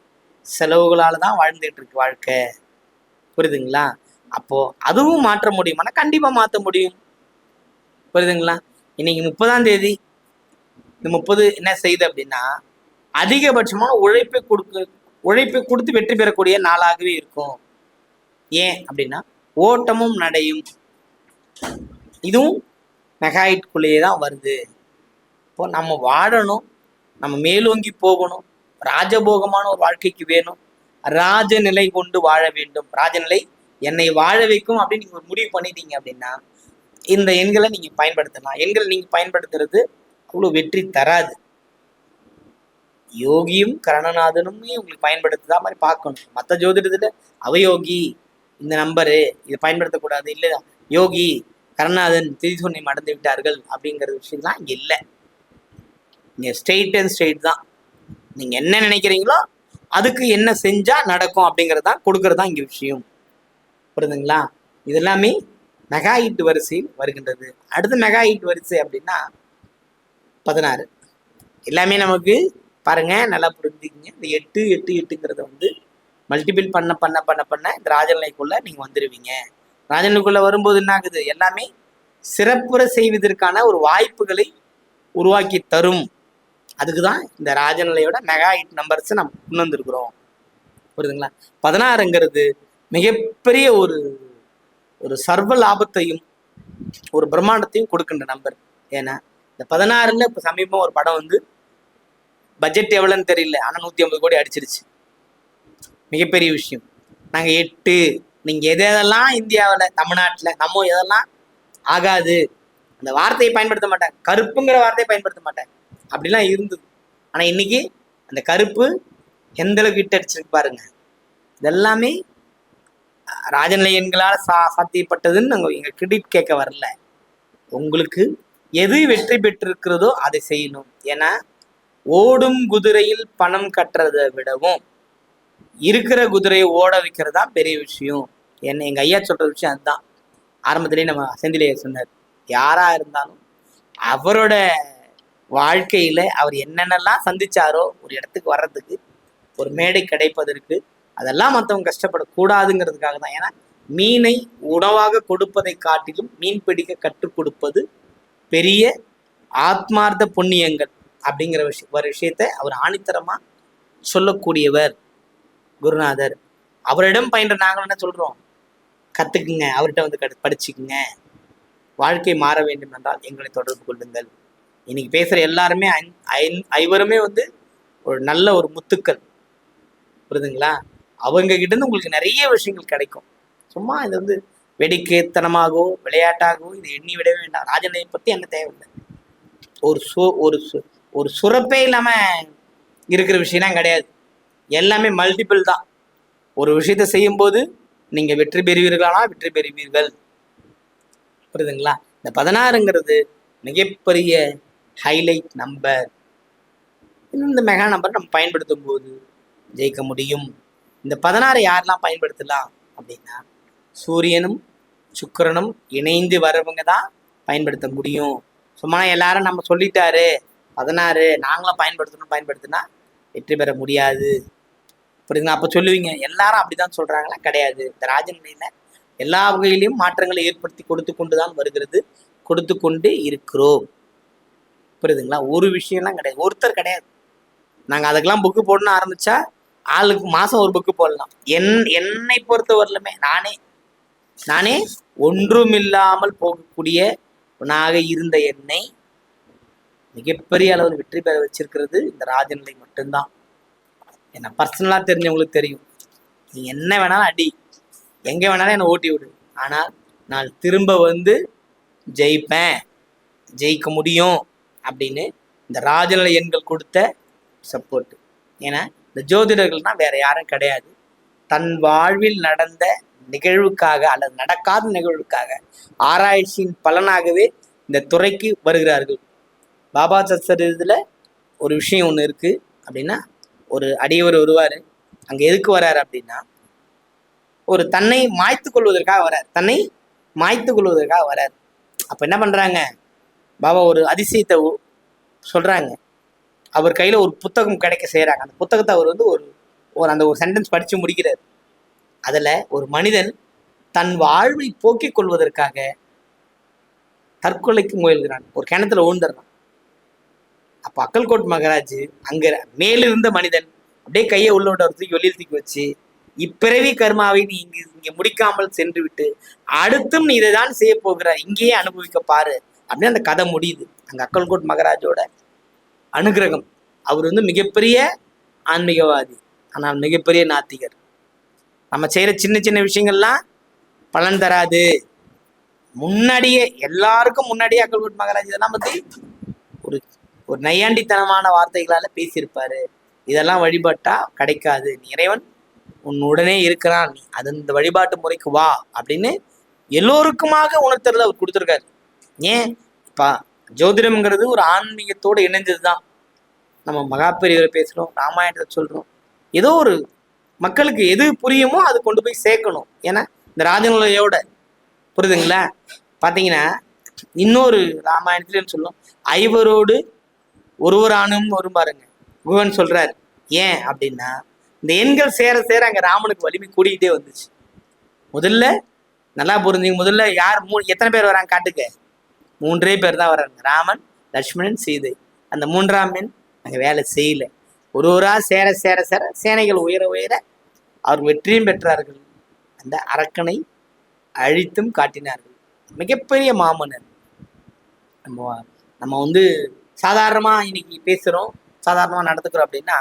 செலவுகளால தான் வாழ்ந்துட்டு இருக்கு வாழ்க்கை. புரியுதுங்களா? அப்போ அதுவும் மாற்ற முடியுமானா கண்டிப்பா மாற்ற முடியும். புரியுதுங்களா? இன்னைக்கு 30ஆம் தேதி, இந்த 30 என்ன செய்யுது அப்படின்னா அதிகபட்சமான உழைப்பை கொடுத்து வெற்றி பெறக்கூடிய நாளாகவே இருக்கும். ஏன் அப்படின்னா ஓட்டமும் நடையும் இதுவும் மெகாஹிட்குள்ளேயே தான் வருது. இப்போ நம்ம வாழணும், நம்ம மேலோங்கி போகணும், ராஜபோகமான ஒரு வாழ்க்கைக்கு வேணும், ராஜநிலை கொண்டு வாழ வேண்டும். ராஜநிலை என்னை வாழ வைக்கும் அப்படின்னு நீங்க ஒரு முடிவு பண்ணிட்டீங்க அப்படின்னா இந்த எண்களை நீங்க பயன்படுத்தலாம். எண்கள் நீங்க பயன்படுத்துறது அவ்வளவு வெற்றி தராது. யோகியும் கரணநாதனுமே உங்களுக்கு பயன்படுத்துதா மாதிரி பார்க்கணும். மற்ற ஜோதிடத்துல அவயோகி இந்த நம்பரு இதை பயன்படுத்தக்கூடாது, இல்லை யோகி கரணநாதன் திரிசூன்யம் அடைந்து விட்டார்கள் அப்படிங்கிற விஷயம்லாம் இங்க இல்லை. நீங்க ஸ்ட்ரெயிட் அண்ட் ஸ்ட்ரெயிட் தான். நீங்க என்ன நினைக்கிறீங்களோ அதுக்கு என்ன செஞ்சா நடக்கும் அப்படிங்கிறதா கொடுக்கறதா இங்க விஷயம். புரியுதுங்களா? இது எல்லாமே மெகா ஹிட் வரிசையில் வருகின்றது. அடுத்து மெகா ஹிட் வரிசை அப்படின்னா 16. எல்லாமே நமக்கு பாருங்க, நல்லா புரிஞ்சுக்கிங்க. இந்த 8 8 8ங்கிறத வந்து மல்டிபிள் பண்ண பண்ண பண்ண பண்ண இந்த ராஜநிலைக்குள்ள நீங்க வந்துடுவீங்க. ராஜநிலைக்குள்ள வரும்போது என்ன ஆகுது? எல்லாமே சிறப்புற செய்வதற்கான ஒரு வாய்ப்புகளை உருவாக்கி தரும். அதுக்கு தான் இந்த ராஜநிலையோட மெகா ஹிட் நம்பர்ஸை நம்ம கொண்டு வந்திருக்கிறோம். புரியுதுங்களா? 16ங்கிறது மிகப்பெரிய ஒரு ஒரு சர்வ லாபத்தையும் ஒரு பிரம்மாண்டத்தையும் கொடுக்கின்ற நம்பர். ஏன்னா இந்த 16ல இப்போ சமீபம் ஒரு படம் வந்து பட்ஜெட் எவ்வளோன்னு தெரியல, ஆனால் 150 கோடி அடிச்சிருச்சு. மிகப்பெரிய விஷயம். நாங்கள் 8 நீங்கள் எதெல்லாம் இந்தியாவில் தமிழ்நாட்டில் நம்ம எதெல்லாம் ஆகாது அந்த வார்த்தையை பயன்படுத்த மாட்டேன், கருப்புங்கிற வார்த்தையை பயன்படுத்த மாட்டேன் அப்படிலாம் இருந்தது. ஆனால் இன்னைக்கு அந்த கருப்பு எந்த அளவுக்கு ஹிட் அடிச்சிருக்கு பாருங்க. இதெல்லாமே ராஜநிலை எண்களால் சாத்தியப்பட்டதுன்னு நாங்கள் எங்கள் கிரெடிட் கேட்க வரல. உங்களுக்கு எது வெற்றி பெற்றிருக்கிறதோ அதை செய்யணும். ஏன்னா ஓடும் குதிரையில் பணம் கட்டுறதை விடவும் இருக்கிற குதிரையை ஓட வைக்கிறதா பெரிய விஷயம். என்ன எங்க ஐயா சொல்ற விஷயம் அதுதான். ஆரம்பத்திலேயே நம்ம செந்திலேயே சொன்னார், யாரா இருந்தாலும் அவரோட வாழ்க்கையில அவர் என்னென்னலாம் சந்திச்சாரோ ஒரு இடத்துக்கு வர்றதுக்கு, ஒரு மேடை கிடைப்பதற்கு, அதெல்லாம் மற்றவங்க கஷ்டப்படக்கூடாதுங்கிறதுக்காக தான். ஏன்னா மீனை உணவாக கொடுப்பதை காட்டிலும் மீன் பிடிக்க கற்றுக் கொடுப்பது பெரிய ஆத்மார்த்த புண்ணியங்கள் அப்படிங்கிற ஒரு விஷயத்த அவர் ஆணித்தரமா சொல்லக்கூடியவர் குருநாதர். அவரிடம் பயின்ற நாங்கள் என்ன சொல்றோம்? கத்துக்குங்க, அவர்கிட்ட வந்து படிச்சுக்குங்க. வாழ்க்கை மாற வேண்டும் என்றால் எங்களை தொடர்பு கொள்ளுங்கள். இன்னைக்கு பேசுற எல்லாருமே ஐவருமே வந்து ஒரு நல்ல ஒரு முத்துக்கள். புரியுதுங்களா? அவங்க கிட்ட இருந்து உங்களுக்கு நிறைய விஷயங்கள் கிடைக்கும். சும்மா இது வந்து வெடிக்கைத்தனமாகவோ விளையாட்டாகவோ இது எண்ணி விடவே வேண்டாம். ராஜநிலையை பத்தி என்ன தேவையில்லை. ஒரு சுரப்பே இல்லாம இருக்கிற விஷயம்லாம் கிடையாது. எல்லாமே மல்டிபிள் தான். ஒரு விஷயத்த செய்யும் போது நீங்க வெற்றி பெறுவீர்களா? வெற்றி பெறுவீர்கள். புரியுதுங்களா? இந்த 16ங்கிறது மிகப்பெரிய ஹைலைட் நம்பர். இந்த மெகா நம்பர் நம்ம பயன்படுத்தும் போது ஜெயிக்க முடியும். இந்த 16 யாரெல்லாம் பயன்படுத்தலாம் அப்படின்னா சூரியனும் சுக்கிரனும் இணைந்து வரவங்க தான் பயன்படுத்த முடியும். சும்மா எல்லாரும் நம்ம சொல்லிட்டாரு 16 நாங்களும் பயன்படுத்தினா வெற்றி பெற முடியாது. புரியுதுங்களா? அப்போ சொல்லுவீங்க எல்லாரும் அப்படிதான் சொல்றாங்களா? கிடையாது. இந்த ராஜநிலையில எல்லா வகையிலையும் மாற்றங்களை ஏற்படுத்தி கொடுத்து கொண்டுதான் வருகிறது, கொடுத்து கொண்டு இருக்கிறோம். புரியுதுங்களா? ஒரு விஷயம்லாம் கிடையாது, ஒருத்தர் கிடையாது. நாங்கள் அதுக்கெல்லாம் புக்கு போடணும்னு ஆரம்பிச்சா ஆளுக்கு மாசம் ஒரு புக்கு போடலாம். என்னை பொறுத்த வரலுமே நானே ஒன்றுமில்லாமல் போகக்கூடியவனாக இருந்த என்னை மிகப்பெரிய அளவில் வெற்றி பெற வச்சிருக்கிறது இந்த ராஜநிலை மட்டும்தான். என்ன பர்சனலா தெரிஞ்சவங்களுக்கு தெரியும். நீ என்ன வேணாலும் அடி, எங்க வேணாலும் என்னை ஓட்டி விடு, ஆனால் நான் திரும்ப வந்து ஜெயிப்பேன், ஜெயிக்க முடியும் அப்படின்னு இந்த ராஜநிலை எண்கள் கொடுத்த சப்போர்ட். ஏன்னா இந்த ஜோதிடர்கள்னா வேற யாரும் கிடையாது. தன் வாழ்வில் நடந்த நிகழ்வுக்காக அல்லது நடக்காத நிகழ்வுக்காக ஆராய்ச்சியின் பலனாகவே இந்த துறைக்கு வருகிறார்கள். பாபா சத்சர் இதுல ஒரு விஷயம் ஒன்று இருக்கு அப்படின்னா, ஒரு அடியவர் வருவார். அங்கே எதுக்கு வர்றாரு அப்படின்னா, ஒரு தன்னை மாய்த்து கொள்வதற்காக வர்றார். அப்போ என்ன பண்ணுறாங்க, பாபா ஒரு அதிசயத்தை சொல்கிறாங்க. அவர் கையில் ஒரு புத்தகம் கிடைக்க செய்கிறாங்க. அந்த புத்தகத்தை அவர் வந்து ஒரு சென்டென்ஸ் படித்து முடிக்கிறார். அதில் ஒரு மனிதன் தன் வாழ்வை போக்கிக் கொள்வதற்காக தற்கொலைக்கு முயல்கிறான். ஒரு கிணத்துல ஊழ்ந்துடுறான். அப்போ அக்கல்கோட் மகராஜ் அங்கே மேலிருந்த மனிதன் அப்படியே கையை உள்ள விட்டு தூக்கி வெளியில் தூக்கி வச்சு, இப்பிறவி கர்மாவை நீ இங்கே முடிக்காமல் சென்று விட்டு அடுத்தும் நீ இதை தான் செய்ய போகிற, இங்கேயே அனுபவிக்க பாரு அப்படின்னு அந்த கதை முடியுது. அங்கே அக்கல்கோட் மகராஜோட அனுகிரகம். அவர் வந்து மிகப்பெரிய ஆன்மீகவாதி, ஆனால் மிகப்பெரிய நாத்திகர். நம்ம செய்கிற சின்ன சின்ன விஷயங்கள்லாம் பலன் தராது. முன்னாடியே எல்லாருக்கும் முன்னாடியே அக்கல்கோட் மகாராஜ் இதெல்லாம் பத்தி ஒரு ஒரு நையாண்டித்தனமான வார்த்தைகளால பேசியிருப்பாரு. இதெல்லாம் வழிபட்டா கிடைக்காது, இறைவன் உன் உடனே இருக்கிறான், நீ அது இந்த வழிபாட்டு முறைக்கு வா அப்படின்னு எல்லோருக்குமாக உணர்த்துறத அவர் கொடுத்துருக்காரு. ஏன் இப்ப ஜோதிடம்ங்கிறது ஒரு ஆன்மீகத்தோடு இணைஞ்சது தான். நம்ம மகாபெரியவரை பேசுறோம், ராமாயணத்தை சொல்றோம், ஏதோ ஒரு மக்களுக்கு எது புரியுமோ அது கொண்டு போய் சேர்க்கணும். ஏன்னா இந்த ராஜநிலையோட புரியுதுங்களா? பார்த்தீங்கன்னா இன்னொரு ராமாயணத்துலன்னு சொல்லும், ஐவரோடு ஒருவரானும் வரும் பாருங்க. குகன் சொல்றாரு ஏன் அப்படின்னா, இந்த எண்கள் சேர சேர அங்க ராமனுக்கு வலிமை கூடிக்கிட்டே வந்துச்சு. முதல்ல நல்லா புரிஞ்சுங்க, முதல்ல யார் எத்தனை பேர் வராங்க காட்டுக்க? 3 பேர் தான் வர்றாங்க, ராமன், லட்சுமணன், சீதை. அந்த 3ஆம் எண் அங்க வேலை செய்யல. ஒருவரா சேர சேர சேர சேனைகள் உயர உயர அவர் வெற்றியும் பெற்றார்கள். அந்த அரக்கனை அழித்தும் காட்டினார்கள். மிகப்பெரிய மாமன்னர். நம்ம வந்து சாதாரணமா இன்னைக்கு பேசுறோம், சாதாரணமா நடந்துக்கிறோம் அப்படின்னா,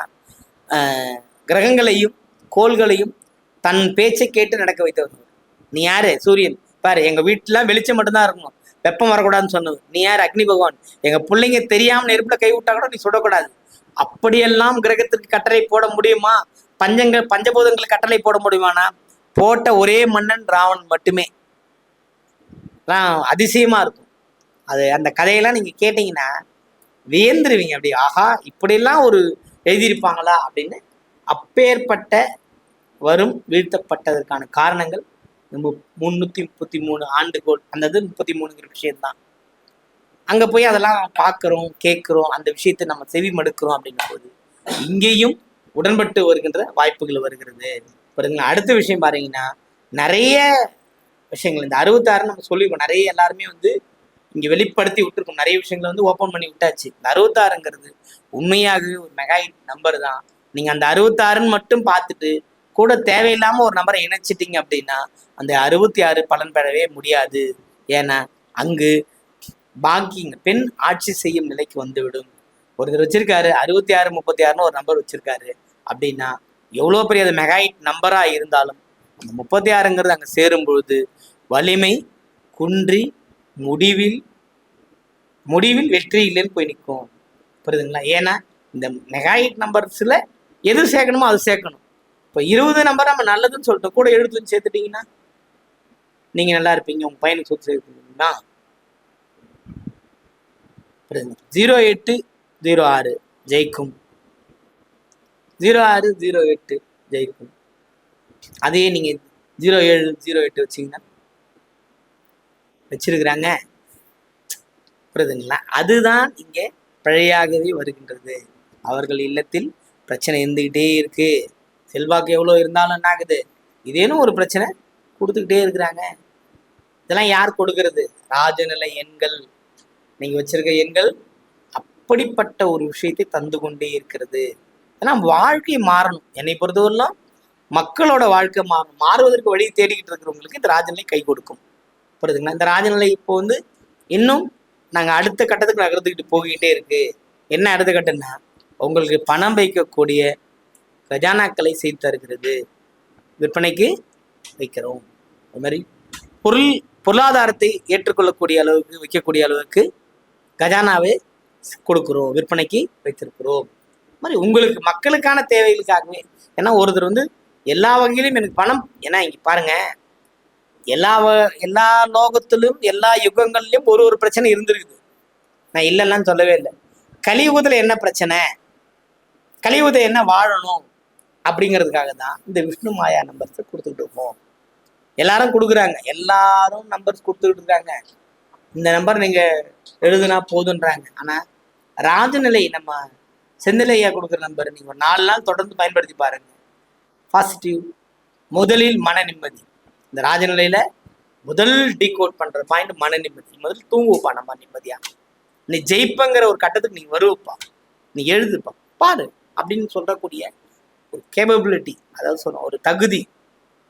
கிரகங்களையும் கோள்களையும் தன் பேச்சை கேட்டு நடக்க வைத்தவர். நீ யாரு? சூரியன். பாரு, எங்க வீட்டுல வெளிச்சம் மட்டும்தான் இருக்கணும், வெப்பம் வரக்கூடாதுன்னு சொன்னது. நீ யார்? அக்னி பகவான். எங்க பிள்ளைங்க தெரியாம நெருப்புல கை விட்டா கூட நீ சுடக்கூடாது. அப்படியெல்லாம் கிரகத்திற்கு கட்டளை போட முடியுமா? பஞ்சபூதங்களுக்கு கட்டளை போட முடியுமானா? போட்ட ஒரே மன்னன் ராவணன் மட்டுமே. அதிசயமா இருக்கும். அது அந்த கதையெல்லாம் நீங்க கேட்டீங்கன்னா வியந்துருவீங்க. அப்படி ஆஹா, இப்படியெல்லாம் ஒரு எழுதியிருப்பாங்களா அப்படின்னு. அப்பேற்பட்ட வரும் வீழ்த்தப்பட்டதற்கான காரணங்கள் 333 ஆண்டுகோள், அந்த 33ங்கிற விஷயம்தான். அங்க போய் அதெல்லாம் பார்க்குறோம், கேட்குறோம், அந்த விஷயத்தை நம்ம செவி மடுக்கிறோம் அப்படின்னும் போது இங்கேயும் உடன்பட்டு வருகின்ற வாய்ப்புகள் வருகிறது. பாருங்களா, அடுத்த விஷயம் பாருங்கன்னா, நிறைய விஷயங்கள் இந்த 66 நம்ம சொல்லியிருக்கோம். நிறைய எல்லாருமே வந்து இங்க வெளிப்படுத்தி விட்டுருக்கோம். நிறைய விஷயங்களை வந்து ஓப்பன் பண்ணி விட்டாச்சு. இந்த 66ங்கிறது உண்மையாகவே ஒரு மெகாஹிட் நம்பர் தான். நீங்க அந்த 66ன்னு மட்டும் பார்த்துட்டு கூட தேவையில்லாம ஒரு நம்பரை இணைச்சிட்டீங்க அப்படின்னா அந்த 66 பலன் பெறவே முடியாது. ஏன்னா அங்கு பாக்கிங்க பெண் ஆட்சி செய்யும் நிலைக்கு வந்துவிடும். ஒருத்தர் வச்சிருக்காரு 66 36ன்னு ஒரு நம்பர் வச்சிருக்காரு அப்படின்னா எவ்வளோ பெரிய அது மெகாஹிட் நம்பரா இருந்தாலும் அந்த 36ங்கிறது அங்கே சேரும் பொழுது வலிமை குன்றி முடிவில் வெற்றி இல்லைன்னு போய் நிற்கும். புரியுதுங்களா? ஏன்னா இந்த மெகாஹிட் நம்பர்ஸ்ல எது சேர்க்கணுமோ அது சேர்க்கணும். இப்போ 20 நம்பர் நம்ம நல்லதுன்னு சொல்லிட்டு கூட எழுத்துன்னு சேர்த்துட்டீங்கன்னா நீங்க நல்லா இருப்பீங்க, உங்க பையனுக்கு சொத்து சேர்த்துட்டீங்கன்னா. 0806 ஜெயிக்கும், 0608 ஜெயிக்கும். அதே நீங்க 0708 வச்சீங்கன்னா வச்சிருக்கிறாங்க. புரியுதுங்களா? அதுதான் இங்கே பழையாகவே வருகின்றது. அவர்கள் இல்லத்தில் பிரச்சனை இருந்துகிட்டே இருக்கு. செல்வாக்கு எவ்வளோ இருந்தாலும் என்ன ஆகுது, இதேனும் ஒரு பிரச்சனை கொடுத்துக்கிட்டே இருக்கிறாங்க. இதெல்லாம் யார் கொடுக்கறது? ராஜநிலை எண்கள். நீங்க வச்சிருக்க எண்கள் அப்படிப்பட்ட ஒரு விஷயத்தை தந்து கொண்டே இருக்கிறது. ஏன்னா வாழ்க்கை மாறணும். என்னை பொறுத்தவரையிலும் மக்களோட வாழ்க்கை மாறணும். மாறுவதற்கு வழி தேடிக்கிட்டு இருக்கிறவங்களுக்கு இந்த ராஜநிலை கை கொடுக்கும். புரியுதுங்களா? இந்த ராஜநிலை இப்போ வந்து இன்னும் நாங்கள் அடுத்த கட்டத்துக்கு நகர்ந்துக்கிட்டு போய்கிட்டே இருக்கு. என்ன அடுத்த கட்டம்னா, உங்களுக்கு பணம் வைக்கக்கூடிய கஜானாக்களை செய்து தருகிறது, விற்பனைக்கு வைக்கிறோம். அது மாதிரி பொருளாதாரத்தை ஏற்றுக்கொள்ளக்கூடிய அளவுக்கு வைக்கக்கூடிய அளவுக்கு கஜானாவை கொடுக்குறோம், விற்பனைக்கு வைத்திருக்கிறோம். மாதிரி உங்களுக்கு மக்களுக்கான தேவைகளுக்காகவே. ஏன்னா ஒருத்தர் வந்து எல்லா வகையிலும் எனக்கு பணம், ஏன்னா இங்க பாருங்க, எல்லா லோகத்திலும் எல்லா யுகங்கள்லயும் ஒரு பிரச்சனை இருந்திருக்குது. நான் இல்லைன்னு சொல்லவே இல்லை. கலியுகத்துல என்ன பிரச்சனை, கலியுகத்தை என்ன வாழணும் அப்படிங்கிறதுக்காக தான் இந்த விஷ்ணு மாயா நம்பர்ஸ் கொடுத்துக்கிட்டு இருக்கோம். எல்லாரும் கொடுக்குறாங்க, எல்லாரும் நம்பர்ஸ் கொடுத்துக்கிட்டு இருக்காங்க. இந்த நம்பர் நீங்க எழுதுனா போதுன்றாங்க. ஆனா ராஜநிலை நம்ம செந்திலையா கொடுக்குற நம்பர் நீங்க ஒரு 4 நாள் தொடர்ந்து பயன்படுத்தி பாருங்க. பாசிட்டிவ். முதலில் மன நிம்மதி. இந்த ராஜநிலையில முதல் டீகோட் பண்ற பாயிண்ட் மன நிம்மதி. முதல் தூங்குப்பா, நம்ம நிம்மதியா நீ ஜெயிப்பங்கிற ஒரு கட்டத்துக்கு நீ வருவப்பா, நீ எழுதுப்பா பாரு அப்படின்னு சொல்லக்கூடிய ஒரு கேப்பபிலிட்டி, அதாவது சொல்ற ஒரு தகுதி,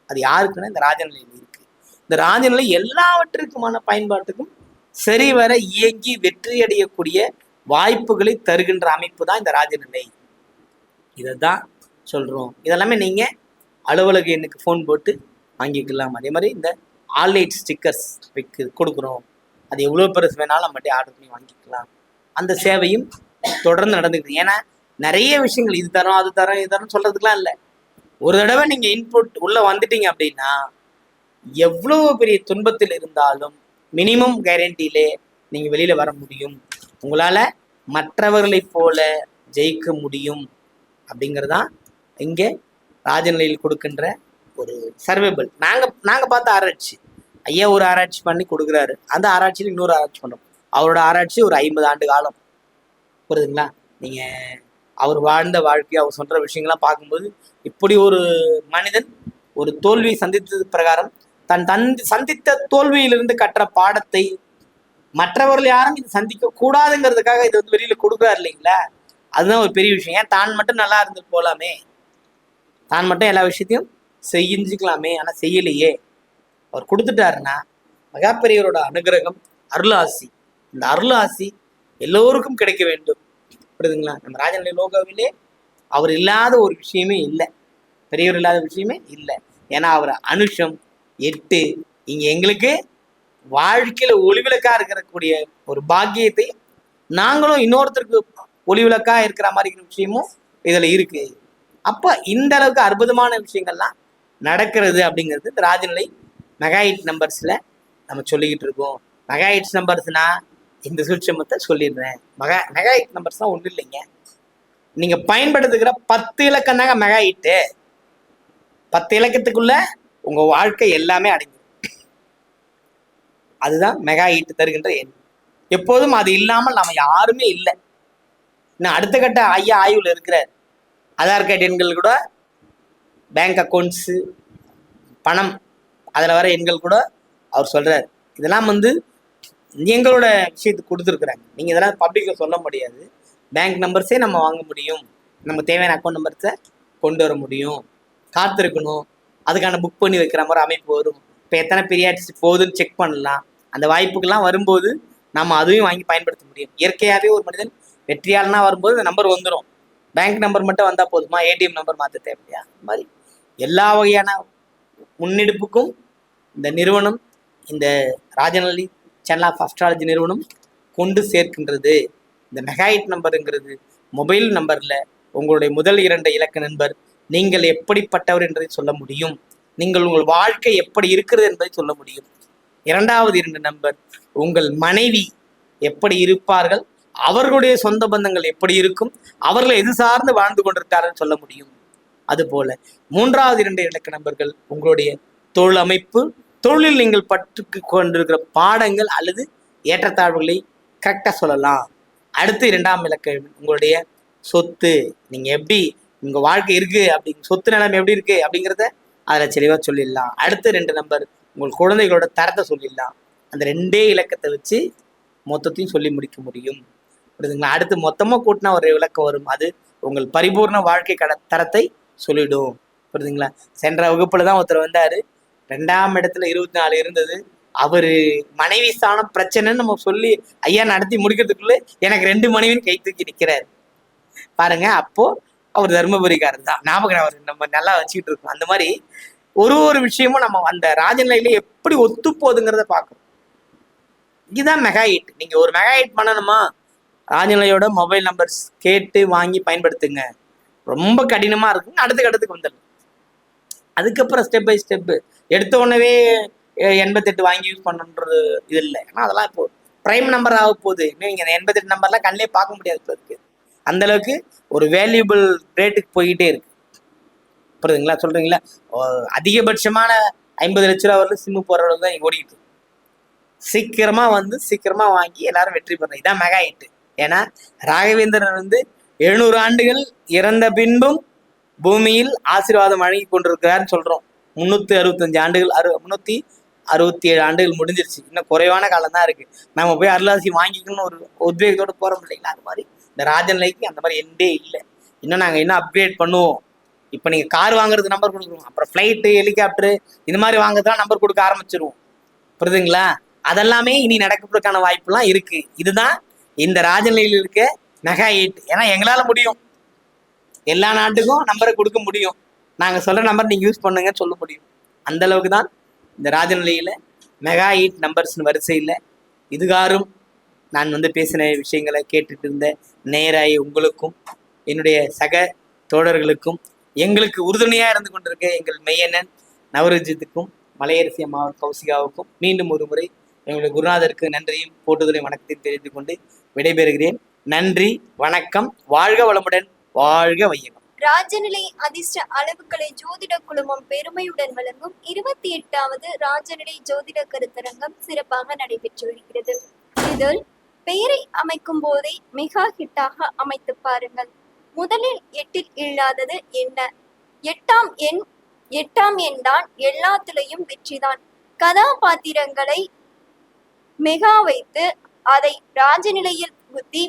அது யாருக்குன்னா இந்த ராஜநிலையில் இருக்கு. இந்த ராஜநிலை எல்லாவற்றுக்குமான பயன்பாட்டுக்கும் சரிவர இயங்கி வெற்றி அடையக்கூடிய வாய்ப்புகளை தருகின்ற அமைப்பு தான் இந்த ராஜநிலை. இதைதான் சொல்றோம். இதெல்லாமே நீங்க அலுவலக எண்ணுக்கு ஃபோன் போட்டு வாங்கிக்கலாம். அதே மாதிரி இந்த ஆன்லைன் ஸ்டிக்கர்ஸ் கொடுக்குறோம். அது எவ்வளோ பெருசு வேணாலும் நம்மகிட்ட ஆர்டர் பண்ணி வாங்கிக்கலாம். அந்த சேவையும் தொடர்ந்து நடந்துக்குது. ஏன்னா நிறைய விஷயங்கள் இது தரோம் அது தரோம் இது தரோம் சொல்றதுக்குலாம் இல்லை. ஒரு தடவை நீங்கள் இன்புட் உள்ளே வந்துட்டீங்க அப்படின்னா எவ்வளோ பெரிய துன்பத்தில் இருந்தாலும் மினிமம் கேரண்டியிலே நீங்கள் வெளியில் வர முடியும். உங்களால் மற்றவர்களைப் போல ஜெயிக்க முடியும் அப்படிங்கிறதான் இங்கே ராஜநிலையில் கொடுக்கின்ற ஒரு சர்வைபல். நாங்கள் பார்த்த ஆராய்ச்சி. ஐயா ஒரு ஆராய்ச்சி பண்ணி கொடுக்குறாரு, அந்த ஆராய்ச்சியில் இன்னொரு ஆராய்ச்சி பண்ணுறோம். அவரோட ஆராய்ச்சி ஒரு 50 ஆண்டு காலம். புரியுதுங்களா? நீங்கள் அவர் வாழ்ந்த வாழ்க்கை, அவர் சொல்கிற விஷயங்கள்லாம் பார்க்கும்போது இப்படி ஒரு மனிதன் ஒரு தோல்வி சந்தித்தது பிரகாரம் சந்தித்த தோல்வியிலிருந்து கற்ற பாடத்தை மற்றவர்கள் யாரும் இது சந்திக்க கூடாதுங்கிறதுக்காக இது வந்து வெளியில கொடுக்குறாரு இல்லைங்களா? அதுதான் ஒரு பெரிய விஷயம். ஏன் தான் மட்டும் நல்லா இருந்துட்டு போகலாமே, தான் மட்டும் எல்லா விஷயத்தையும் செஞ்சுக்கலாமே, ஆனால் செய்யலையே. அவர் கொடுத்துட்டாருன்னா மகாபெரியவரோட அனுகிரகம், அருளாசி, இந்த அருளாசி எல்லோருக்கும் கிடைக்க வேண்டும். புரியுதுங்களா? நம்ம ராஜநிலை லோகாவிலே அவர் இல்லாத ஒரு விஷயமே இல்லை, பெரியவர் இல்லாத விஷயமே இல்லை. ஏன்னா அவர் அனுஷம் 8 இங்க எங்களுக்கு வாழ்க்கையில ஒளிவிளக்கா இருக்கக்கூடிய ஒரு பாக்கியத்தை நாங்களும் இன்னொருத்தருக்கு ஒளிவிளக்கா இருக்கிற மாதிரி இருக்கிற விஷயமும் இதுல இருக்கு. அப்ப இந்த அளவுக்கு அற்புதமான விஷயங்கள்லாம் நடக்கிறது அப்படிங்கிறது இந்த ராஜநிலை மெகாஹிட் நம்பர்ஸ்ல நம்ம சொல்லிக்கிட்டு இருக்கோம். மெகாஹிட்ஸ் நம்பர்ஸ்னா இந்த சூட்சமத்தை சொல்லிடுறேன். மெகாஹிட் நம்பர்ஸ்லாம் ஒன்றும் இல்லைங்க. நீங்க பயன்படுத்துகிற 10 இலக்கம் தாங்க மெகாஹிட்டு. 10 இலக்கத்துக்குள்ள உங்க வாழ்க்கை எல்லாமே அடங்கிடும். அதுதான் மெகாஹிட் தருகின்ற எண். எப்போதும் அது இல்லாமல் நம்ம யாருமே இல்லை. இன்னும் அடுத்த கட்ட ஐயா ஆய்வுல இருக்கிறார். ஆதார் கார்டு எண்கள் கூட, பேங்க் அக்கௌண்ட்ஸு, பணம் அதில் வர எண்கள் கூட அவர் சொல்றாரு. இதெல்லாம் வந்து எங்களோட விஷயத்துக்கு கொடுத்துருக்குறாங்க. நீங்கள் இதெல்லாம் பப்ளிக்கில் சொல்ல முடியாது. பேங்க் நம்பர்ஸே நம்ம வாங்க முடியும், நம்ம தேவையான அக்கௌண்ட் நம்பர்ஸை கொண்டு வர முடியும். காத்திருக்கணும், அதுக்கான புக் பண்ணி வைக்கிற மாதிரி அமைப்பு வரும். இப்போ எத்தனை பீரியாட்ஸ் போகுதுன்னு செக் பண்ணலாம். அந்த வாய்ப்புக்கெல்லாம் வரும்போது நம்ம அதையும் வாங்கி பயன்படுத்த முடியும். இயற்கையாகவே ஒரு மனிதன் வெற்றியாளனா வரும்போது இந்த நம்பர் வந்துடும். பேங்க் நம்பர் மட்டும் வந்தால் போதுமா? ஏடிஎம் நம்பர் மாற்ற தேவையா? அந்த மாதிரி எல்லா வகையான முன்னெடுப்புக்கும் இந்த நிறுவனம், இந்த ராஜநிலை சேனல் ஆஃப் அஸ்ட்ராலஜி நிறுவனம் கொண்டு சேர்க்கின்றது. இந்த மெகாஹிட் நம்பருங்கிறது மொபைல் நம்பரில் உங்களுடைய முதல் 2 இலக்க நம்பர் நீங்கள் எப்படிப்பட்டவர் என்பதை சொல்ல முடியும். நீங்கள் உங்கள் வாழ்க்கை எப்படி இருக்கிறது என்பதை சொல்ல முடியும். 2வது 2 நம்பர் உங்கள் மனைவி எப்படி இருப்பார்கள், அவர்களுடைய சொந்த பந்தங்கள் எப்படி இருக்கும், அவர்கள் எது சார்ந்து வாழ்ந்து கொண்டிருக்கார்கள் சொல்ல முடியும். அதுபோல 3வது 2 இலக்க நம்பர்கள் உங்களுடைய தொழில் அமைப்பு, தொழிலில் நீங்கள் பற்று கொண்டிருக்கிற பாடங்கள் அல்லது ஏற்றத்தாழ்வுகளை கரெக்டாக சொல்லலாம். அடுத்து 2ஆம் இலக்க உங்களுடைய சொத்து, நீங்கள் எப்படி உங்கள் வாழ்க்கை இருக்கு அப்படி, சொத்து நிலைமை எப்படி இருக்கு அப்படிங்கிறத அதில் தெளிவாக சொல்லிடலாம். அடுத்த 2 நம்பர் உங்கள் குழந்தைகளோட தரத்தை சொல்லிடலாம். அந்த 2 இலக்கத்தை வச்சு மொத்தத்தையும் சொல்லி முடிக்க முடியும். புரியுதுங்களா? அடுத்து மொத்தமாக கூட்டினா ஒரு இலக்கம் வரும், அது உங்கள் பரிபூர்ண வாழ்க்கை தரத்தை சொல்லிடும். புரியுதுங்களா? சென்ற வகுப்புல தான் ஒருத்தர் வந்தாரு, 2ஆம் இடத்துல 24 இருந்தது. அவரு மனைவி ஸ்தானம் பிரச்சனைன்னு நம்ம சொல்லி ஐயா நடத்தி முடிக்கிறதுக்குள்ள எனக்கு 2 மனைவின்னு கை தூக்கி நிற்கிறாரு பாருங்க. அப்போ அவர் தர்மபுரிக்காரர் தான், ஞாபகம் அவர் நம்ம நல்லா வச்சுக்கிட்டு இருக்கோம். அந்த மாதிரி ஒரு விஷயமும் நம்ம அந்த ராஜநிலையில எப்படி ஒத்து போகுதுங்கிறத பார்க்கணும். இதுதான் மெகாஹிட். நீங்க ஒரு மெகாஹிட் பண்ணணுமா, ராஜநிலையோட மொபைல் நம்பர்ஸ் கேட்டு வாங்கி பயன்படுத்துங்க. ரொம்ப கடினமா இருக்குங்க, அடுத்த கட்டத்துக்கு வந்துடலாம். அதுக்கப்புறம் ஸ்டெப் பை ஸ்டெப்பு எடுத்த உடனே 88 வாங்கி யூஸ் பண்ணுன்றது இது இல்லை. ஏன்னா அதெல்லாம் இப்போ ப்ரைம் நம்பர் ஆக போகுது. இன்னும் நீங்கள் 88 நம்பர்லாம் கண்ணிலே பார்க்க முடியாது இப்போ இருக்கு. அந்த அளவுக்கு ஒரு வேல்யூபிள் ரேட்டுக்கு போய்கிட்டே இருக்கு. புரியுதுங்களா? சொல்றீங்களா? அதிகபட்சமான 50 லட்ச ரூபா வரல சிம்மு போகிற அளவுக்கு தான் ஓடிக்கிட்டு இருக்கு. சீக்கிரமா வாங்கி எல்லாரும் வெற்றி பெறணும். இதான் மெகாஹிட். ஏன்னா ராகவேந்திரன் வந்து 700 ஆண்டுகள் இறந்த பின்பும் பூமியில் ஆசீர்வாதம் வழங்கி கொண்டிருக்கிறாருன்னு சொல்றோம். 365 ஆண்டுகள் 367 ஆண்டுகள் முடிஞ்சிருச்சு. இன்னும் குறைவான காலம் தான் இருக்கு. நம்ம போய் அருளாசி வாங்கிக்கணும்னு ஒரு உத்வேகத்தோடு போறோம் இல்லைங்களா? அது மாதிரி இந்த ராஜநிலைக்கு அந்த மாதிரி எண்டே இல்லை. இன்னும் நாங்கள் இன்னும் அப்கிரேட் பண்ணுவோம். இப்போ நீங்கள் கார் வாங்குறதுக்கு நம்பர் கொடுக்குறோம், அப்புறம் ஃப்ளைட்டு, ஹெலிகாப்டரு இந்த மாதிரி வாங்குறதுலாம் நம்பர் கொடுக்க ஆரம்பிச்சிருவோம். புரியுதுங்களா? அதெல்லாமே இனி நடக்கிறதுக்கான வாய்ப்புலாம் இருக்கு. இதுதான் இந்த ராஜநிலையில் இருக்க மெகாஹிட். ஏன்னா எங்களால் முடியும், எல்லா நாட்டுக்கும் நம்பரை கொடுக்க முடியும். நாங்கள் சொல்கிற நம்பர் நீங்கள் யூஸ் பண்ணுங்கன்னு சொல்ல முடியும். அந்த அளவுக்கு தான் இந்த ராஜநிலையில் மெகா ஹிட் நம்பர்ஸ் வரிசையில் இதுகாரும் நான் பேசின விஷயங்களை கேட்டுட்டு இருந்த நேராய் உங்களுக்கும் என்னுடைய சக தோழர்களுக்கும் எங்களுக்கு உறுதுணையாக இருந்து கொண்டிருக்க எங்கள் மெய்யண்ணன் நவரஜித்துக்கும் மலையரசி அம்மா கௌசிகாவுக்கும் மீண்டும் ஒரு முறை எங்களுடைய குருநாதருக்கு நன்றியும் போட்டுதலை வணக்கத்தையும் தெரிந்து கொண்டு விடைபெறுகிறேன். நன்றி, வணக்கம், வாழ்க வளமுடன், வாழ்க வையகம். ராஜநிலை அதிர்ஷ்ட அளவுகளை ஜோதிட குழுமம் பெருமையுடன் வழங்கும் 28வது ராஜநிலை ஜோதிட கருத்தரங்கம் சிறப்பாக நடைபெற்று வருகிறது. இதில் பெயரை அமைக்கும் போதே மெகா ஹிட்டாக அமைத்து பாருங்கள். முதலில் 8ல் இல்லாதது என்ன? 8ஆம் எண் தான் எல்லாத்திலையும் வெற்றிதான். கதாபாத்திரங்களை மெகா வைத்து அதை ராஜநிலையில் புத்தி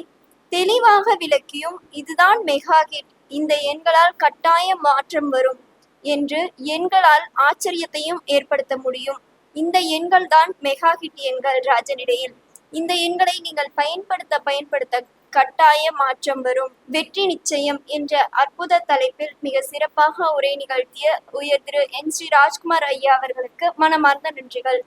தெளிவாக விளக்கியும் இதுதான் மெகா ஹிட், இந்த எண்களால் கட்டாய மாற்றம் வரும் என்று எண்களால் ஆச்சரியத்தையும் ஏற்படுத்த முடியும். இந்த எண்கள் தான் மெகா ஹிட் எண்கள் ராஜநிலையில். இந்த எண்களை நீங்கள் பயன்படுத்த கட்டாய மாற்றம் வரும், வெற்றி நிச்சயம் என்ற அற்புத தலைப்பில் மிக சிறப்பாக உரை நிகழ்த்திய உயர் திரு என். ஸ்ரீ ராஜ்குமார் ஐயா அவர்களுக்கு மனமார்ந்த நன்றிகள்.